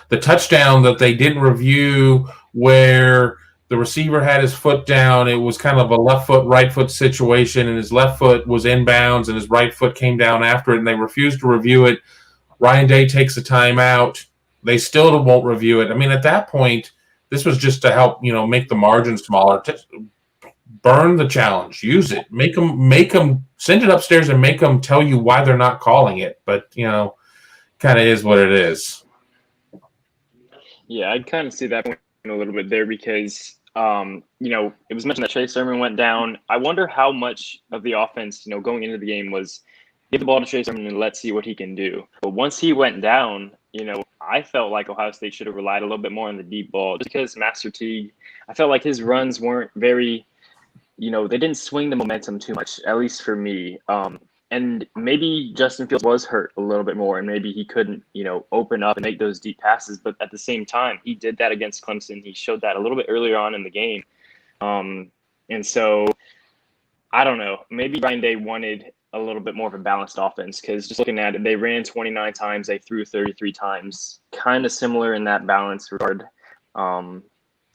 the touchdown that they didn't review where the receiver had his foot down? It was kind of a left foot, right foot situation, and his left foot was inbounds, and his right foot came down after it, and they refused to review it. Ryan Day takes a timeout. They still won't review it. I mean, at that point, this was just to help, make the margins smaller. Burn the challenge. Use it. Make them send it upstairs and make them tell you why they're not calling it. But, kind of is what it is. Yeah, I kind of see that point a little bit there because, it was mentioned that Trey Sermon went down. I wonder how much of the offense, going into the game was give the ball to Trey Sermon and let's see what he can do. But once he went down, I felt like Ohio State should have relied a little bit more on the deep ball just because Master Teague, I felt like his runs weren't very – they didn't swing the momentum too much, at least for me. And maybe Justin Fields was hurt a little bit more, and maybe he couldn't, open up and make those deep passes. But at the same time, he did that against Clemson. He showed that a little bit earlier on in the game. And so, I don't know. Maybe Ryan Day wanted a little bit more of a balanced offense because just looking at it, they ran 29 times, they threw 33 times. Kind of similar in that balance regard.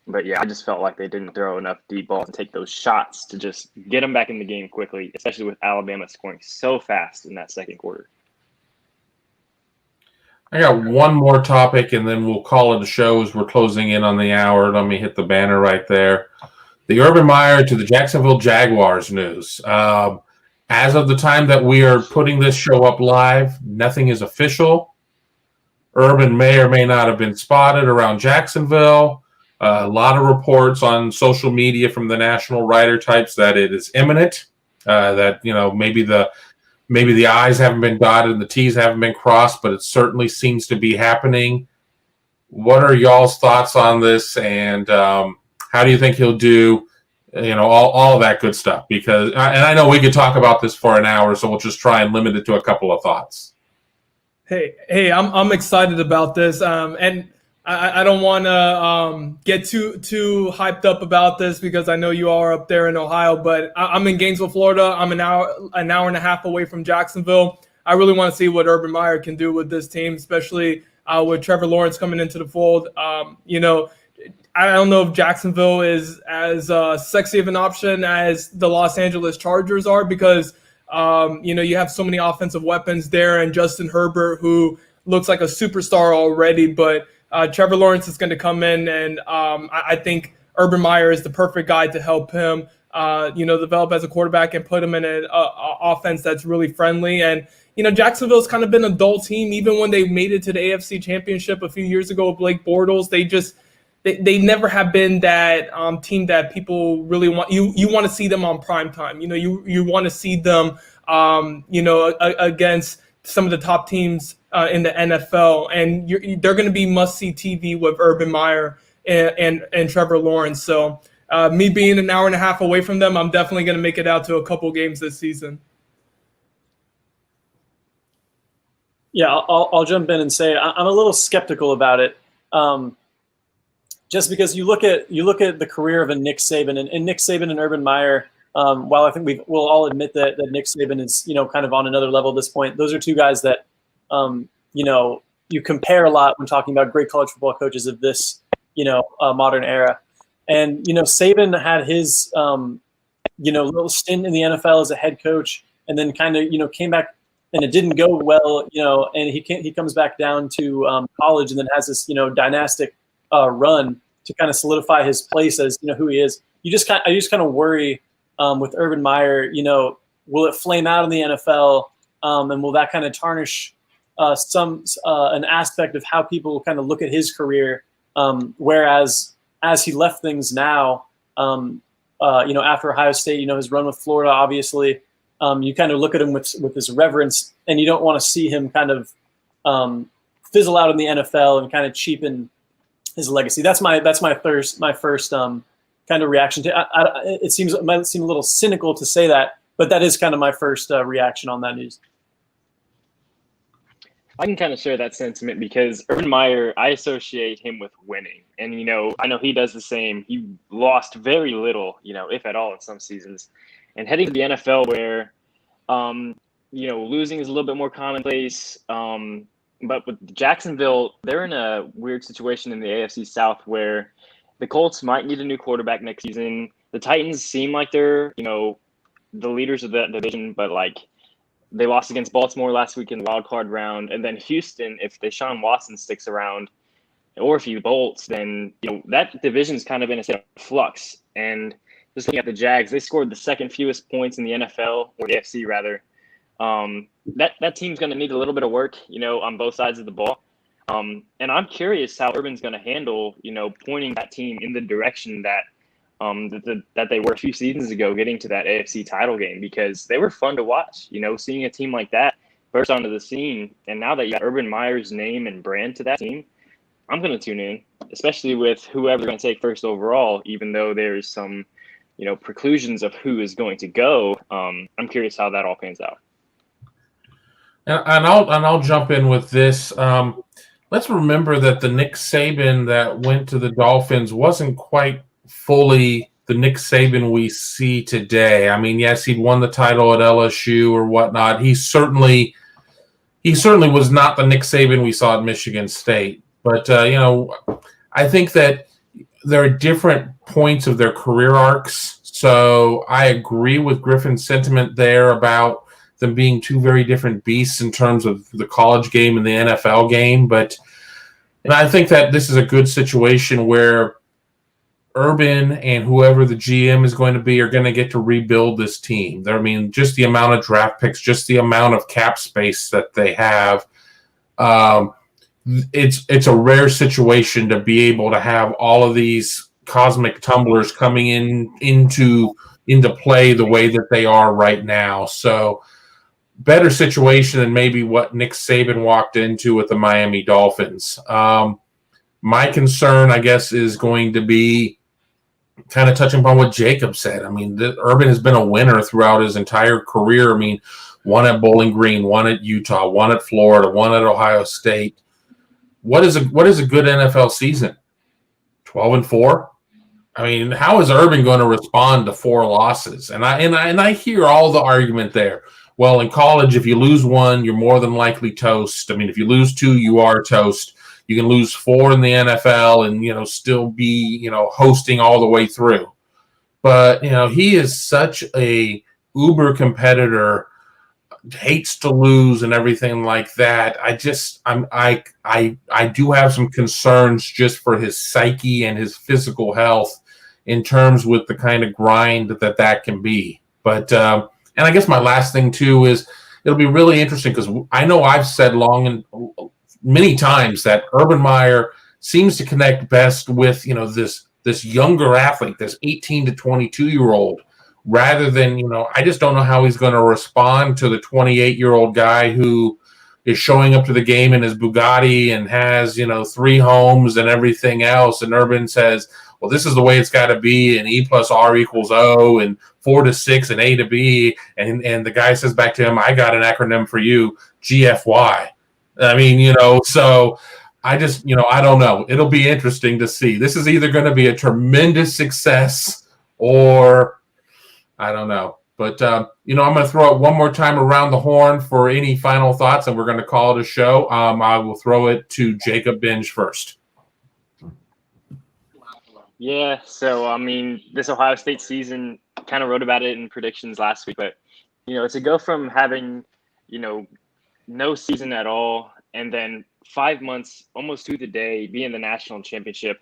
But yeah, I just felt like they didn't throw enough deep balls and take those shots to just get them back in the game quickly, especially with Alabama scoring so fast in that second quarter. I got one more topic, and then we'll call it a show as we're closing in on the hour. Let me hit the banner right there. The Urban Meyer to the Jacksonville Jaguars news. As of the time that we are putting this show up live, nothing is official. Urban may or may not have been spotted around Jacksonville. A lot of reports on social media from the national writer types that it is imminent, that maybe the I's haven't been dotted and the T's haven't been crossed, but it certainly seems to be happening. What are y'all's thoughts on this, and how do you think he'll do? All of that good stuff. Because, and I know we could talk about this for an hour, so we'll just try and limit it to a couple of thoughts. Hey, I'm excited about this, and I don't want to get too hyped up about this because I know you are up there in Ohio, but I'm in Gainesville, Florida. I'm an hour and a half away from Jacksonville. I really want to see what Urban Meyer can do with this team, especially with Trevor Lawrence coming into the fold. I don't know if Jacksonville is as sexy of an option as the Los Angeles Chargers are because, you have so many offensive weapons there and Justin Herbert, who looks like a superstar already, but Trevor Lawrence is going to come in, and I think Urban Meyer is the perfect guy to help him, develop as a quarterback and put him in an offense that's really friendly. And, Jacksonville's kind of been an adult team. Even when they made it to the AFC Championship a few years ago with Blake Bortles, they never have been that team that people really want. You want to see them on prime time. You want to see them, against some of the top teams in the NFL, and they're going to be must-see TV with Urban Meyer and Trevor Lawrence. So me being an hour and a half away from them, I'm definitely going to make it out to a couple games this season. Yeah, I'll jump in and say I'm a little skeptical about it, just because you look at the career of a Nick Saban and Nick Saban and Urban Meyer. While I think we'll all admit that Nick Saban is kind of on another level at this point, those are two guys that you compare a lot when talking about great college football coaches of this modern era. And Saban had his little stint in the NFL as a head coach, and then kind of came back, and it didn't go well, and he comes back down to college, and then has this dynastic run to kind of solidify his place as who he is. I just kind of worry with Urban Meyer, will it flame out in the NFL, and will that kind of tarnish an aspect of how people kind of look at his career, whereas as he left things now, after Ohio State, his run with Florida, obviously, you kind of look at him with this reverence, and you don't want to see him kind of fizzle out in the NFL and kind of cheapen his legacy. That's my first kind of reaction to. It might seem a little cynical to say that, but that is kind of my first reaction on that news. I can kind of share that sentiment because Urban Meyer, I associate him with winning. And, I know he does the same. He lost very little, if at all in some seasons. And heading to the NFL where, losing is a little bit more commonplace. But with Jacksonville, they're in a weird situation in the AFC South where the Colts might need a new quarterback next season. The Titans seem like they're, the leaders of that division, but they lost against Baltimore last week in the wild card round. And then Houston, if Deshaun Watson sticks around or if he bolts, then, that division's kind of in a state of flux. And just looking at the Jags, they scored the second fewest points in the NFL, or the AFC rather. That team's going to need a little bit of work, on both sides of the ball. And I'm curious how Urban's going to handle, pointing that team in the direction that that they were a few seasons ago, getting to that AFC title game, because they were fun to watch. Seeing a team like that burst onto the scene, and now that you got Urban Meyer's name and brand to that team, I'm going to tune in, especially with whoever's going to take first overall, even though there's some, preclusions of who is going to go. I'm curious how that all pans out. And I'll jump in with this. Let's remember that the Nick Saban that went to the Dolphins wasn't quite fully the Nick Saban we see today. I mean, yes, he'd won the title at LSU or whatnot. He certainly was not the Nick Saban we saw at Michigan State. But I think that there are different points of their career arcs. So I agree with Griffin's sentiment there about them being two very different beasts in terms of the college game and the NFL game. But I think that this is a good situation where Urban and whoever the GM is going to be are going to get to rebuild this team. I mean, just the amount of draft picks, just the amount of cap space that they have. It's a rare situation to be able to have all of these cosmic tumblers coming into play the way that they are right now. So better situation than maybe what Nick Saban walked into with the Miami Dolphins. My concern, I guess, is going to be kind of touching upon what Jacob said. I mean, Urban has been a winner throughout his entire career. I mean, one at Bowling Green, one at Utah, one at Florida, one at Ohio State. What is a good NFL season? 12-4? I mean, how is Urban going to respond to 4 losses? And I hear all the argument there. Well, in college, if you lose 1, you're more than likely toast. I mean, if you lose 2, you are toast. You can lose 4 in the NFL and, still be, hosting all the way through. But, he is such a uber competitor, hates to lose and everything like that. I do have some concerns just for his psyche and his physical health in terms with the kind of grind that can be. But, and I guess my last thing too is it'll be really interesting because I know I've said many times that Urban Meyer seems to connect best with, this younger athlete, this 18 to 22-year-old, rather than, I just don't know how he's going to respond to the 28-year-old guy who is showing up to the game in his Bugatti and has, 3 homes and everything else. And Urban says, well, this is the way it's got to be, and E plus R equals O, and 4 to 6 and A to B. And the guy says back to him, I got an acronym for you, GFY. I mean, so I just, I don't know. It'll be interesting to see. This is either going to be a tremendous success or I don't know. But, I'm going to throw it one more time around the horn for any final thoughts, and we're going to call it a show. I will throw it to Jacob Benge first. Yeah, so I mean, this Ohio State season, kind of wrote about it in predictions last week, but to go from having, you know, no season at all, and then 5 months, almost to the day, be in the national championship,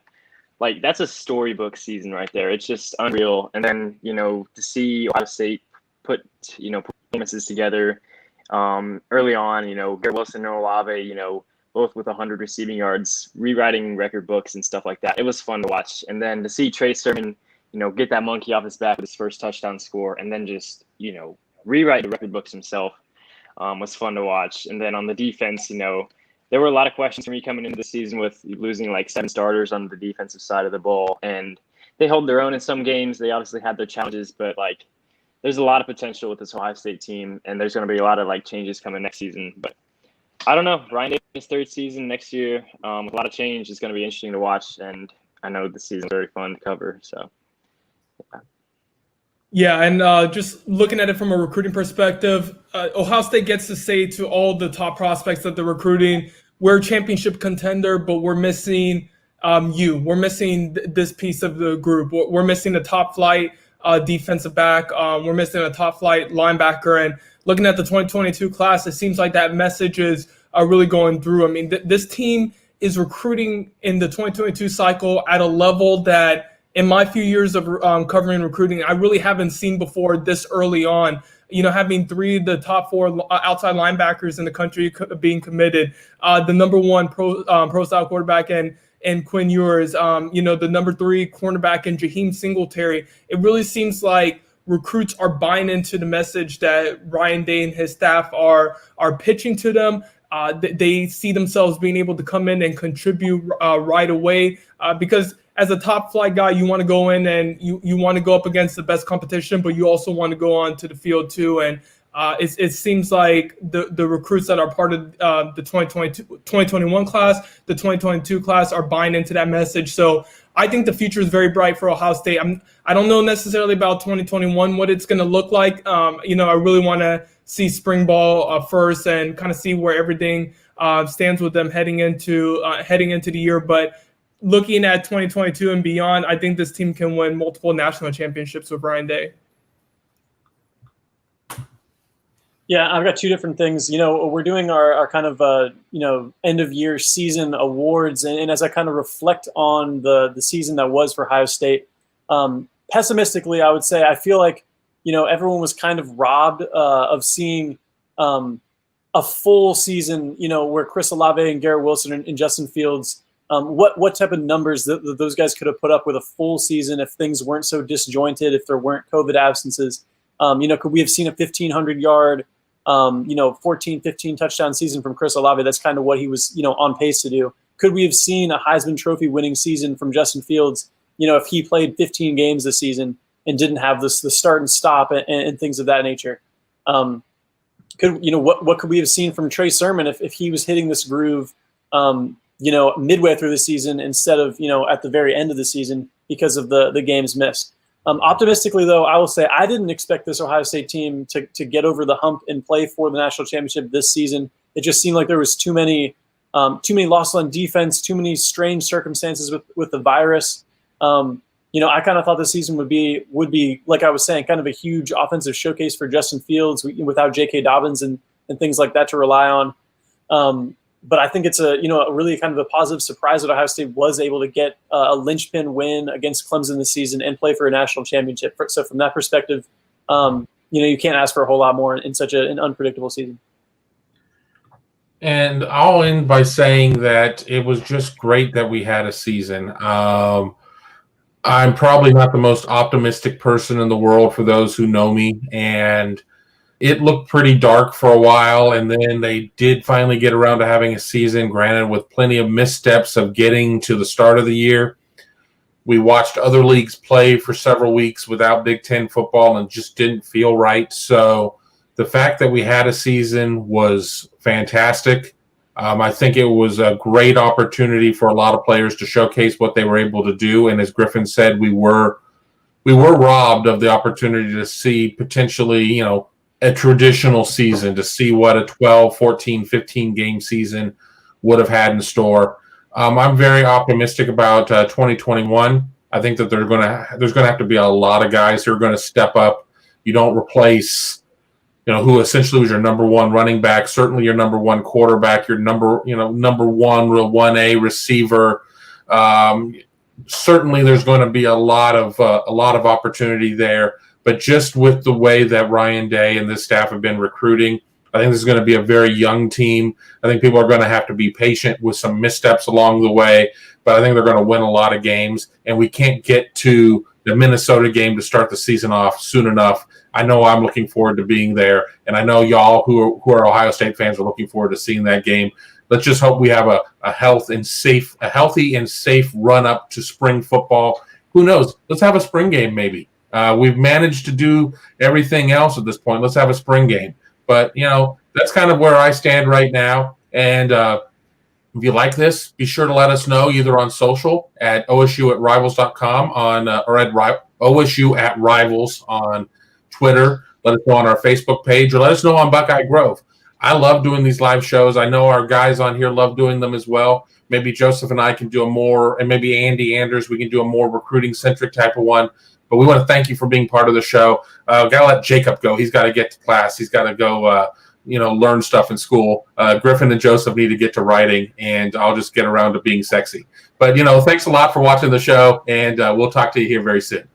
like that's a storybook season right there. It's just unreal. And then to see Ohio State put performances together early on, Garrett Wilson and Olave, both with 100 receiving yards, rewriting record books and stuff like that. It was fun to watch. And then to see Trey Sermon, get that monkey off his back with his first touchdown score, and then just, rewrite the record books himself was fun to watch. And then on the defense, there were a lot of questions for me coming into the season with losing like 7 starters on the defensive side of the ball. And they held their own in some games. They obviously had their challenges, but like there's a lot of potential with this Ohio State team, and there's going to be a lot of like changes coming next season. But I don't know. Ryan Day's third season next year with a lot of change is going to be interesting to watch, and I know the season's very fun to cover. So, yeah. Yeah, and just looking at it from a recruiting perspective, Ohio State gets to say to all the top prospects that they're recruiting, we're a championship contender, but we're missing you. We're missing this piece of the group. We're missing a top flight defensive back. We're missing a top flight linebacker. And looking at the 2022 class, it seems like that message is really going through. I mean, this team is recruiting in the 2022 cycle at a level that in my few years of covering recruiting, I really haven't seen before this early on. Having 3 of the top 4 outside linebackers in the country being committed, the number 1 pro-style quarterback and Quinn Ewers, the number 3 cornerback in Jaheim Singletary. It really seems like recruits are buying into the message that Ryan Day and his staff are pitching to them. They see themselves being able to come in and contribute right away because as a top flight guy, you want to go in and you want to go up against the best competition, but you also want to go on to the field too. And it seems like the recruits that are part of the 2021 class, the 2022 class are buying into that message. So I think the future is very bright for Ohio State. I don't know necessarily about 2021, what it's going to look like. I really want to see spring ball first and kind of see where everything stands with them heading into the year. But looking at 2022 and beyond, I think this team can win multiple national championships with Ryan Day. Yeah, I've got 2 different things. We're doing our kind of, end of year season awards. And as I kind of reflect on the season that was for Ohio State, pessimistically, I would say I feel like, everyone was kind of robbed of seeing a full season, where Chris Olave and Garrett Wilson and Justin Fields, what type of numbers that those guys could have put up with a full season if things weren't so disjointed, if there weren't COVID absences. Could we have seen a 1,500-yard, 14, 15 touchdown season from Chris Olave? That's kind of what he was, on pace to do. Could we have seen a Heisman Trophy winning season from Justin Fields, if he played 15 games this season and didn't have the start and stop and things of that nature? What could we have seen from Trey Sermon if he was hitting this groove, midway through the season instead of, at the very end of the season because of the games missed? Optimistically, though, I will say I didn't expect this Ohio State team to get over the hump and play for the national championship this season. It just seemed like there was too many losses on defense, too many strange circumstances with the virus. I kind of thought the season would be like I was saying, kind of a huge offensive showcase for Justin Fields without J.K. Dobbins and things like that to rely on. But I think it's a really kind of a positive surprise that Ohio State was able to get a linchpin win against Clemson this season and play for a national championship. So from that perspective, you can't ask for a whole lot more in such an unpredictable season. And I'll end by saying that it was just great that we had a season. I'm probably not the most optimistic person in the world for those who know me, and it looked pretty dark for a while, and then they did finally get around to having a season, granted with plenty of missteps of getting to the start of the year. We watched other leagues play for several weeks without Big Ten football and just didn't feel right. So the fact that we had a season was fantastic. I think it was a great opportunity for a lot of players to showcase what they were able to do. And as Griffin said, we were robbed of the opportunity to see potentially, a traditional season, to see what a 12, 14, 15 game season would have had in store. I'm very optimistic about 2021. I think that there's going to have to be a lot of guys who are going to step up. You don't replace, who essentially was your number one running back, certainly your number one quarterback, your number one 1A receiver. Certainly there's going to be a lot of opportunity there. But just with the way that Ryan Day and this staff have been recruiting, I think this is going to be a very young team. I think people are going to have to be patient with some missteps along the way, but I think they're going to win a lot of games, and we can't get to the Minnesota game to start the season off soon enough. I know I'm looking forward to being there, and I know y'all who are Ohio State fans are looking forward to seeing that game. Let's just hope we have a healthy and safe run up to spring football. Who knows? Let's have a spring game maybe. We've managed to do everything else at this point. Let's have a spring game. But, that's kind of where I stand right now. And if you like this, be sure to let us know either on social at osu@rivals.com or at OSU@rivals on Twitter. Let us know on our Facebook page, or let us know on Buckeye Grove. I love doing these live shows. I know our guys on here love doing them as well. Maybe Joseph and I can do a more, and maybe Andy Anders, we can do a more recruiting-centric type of one. But we want to thank you for being part of the show. Got to let Jacob go. He's got to get to class. He's got to go, learn stuff in school. Griffin and Joseph need to get to writing, and I'll just get around to being sexy. But, thanks a lot for watching the show, and we'll talk to you here very soon.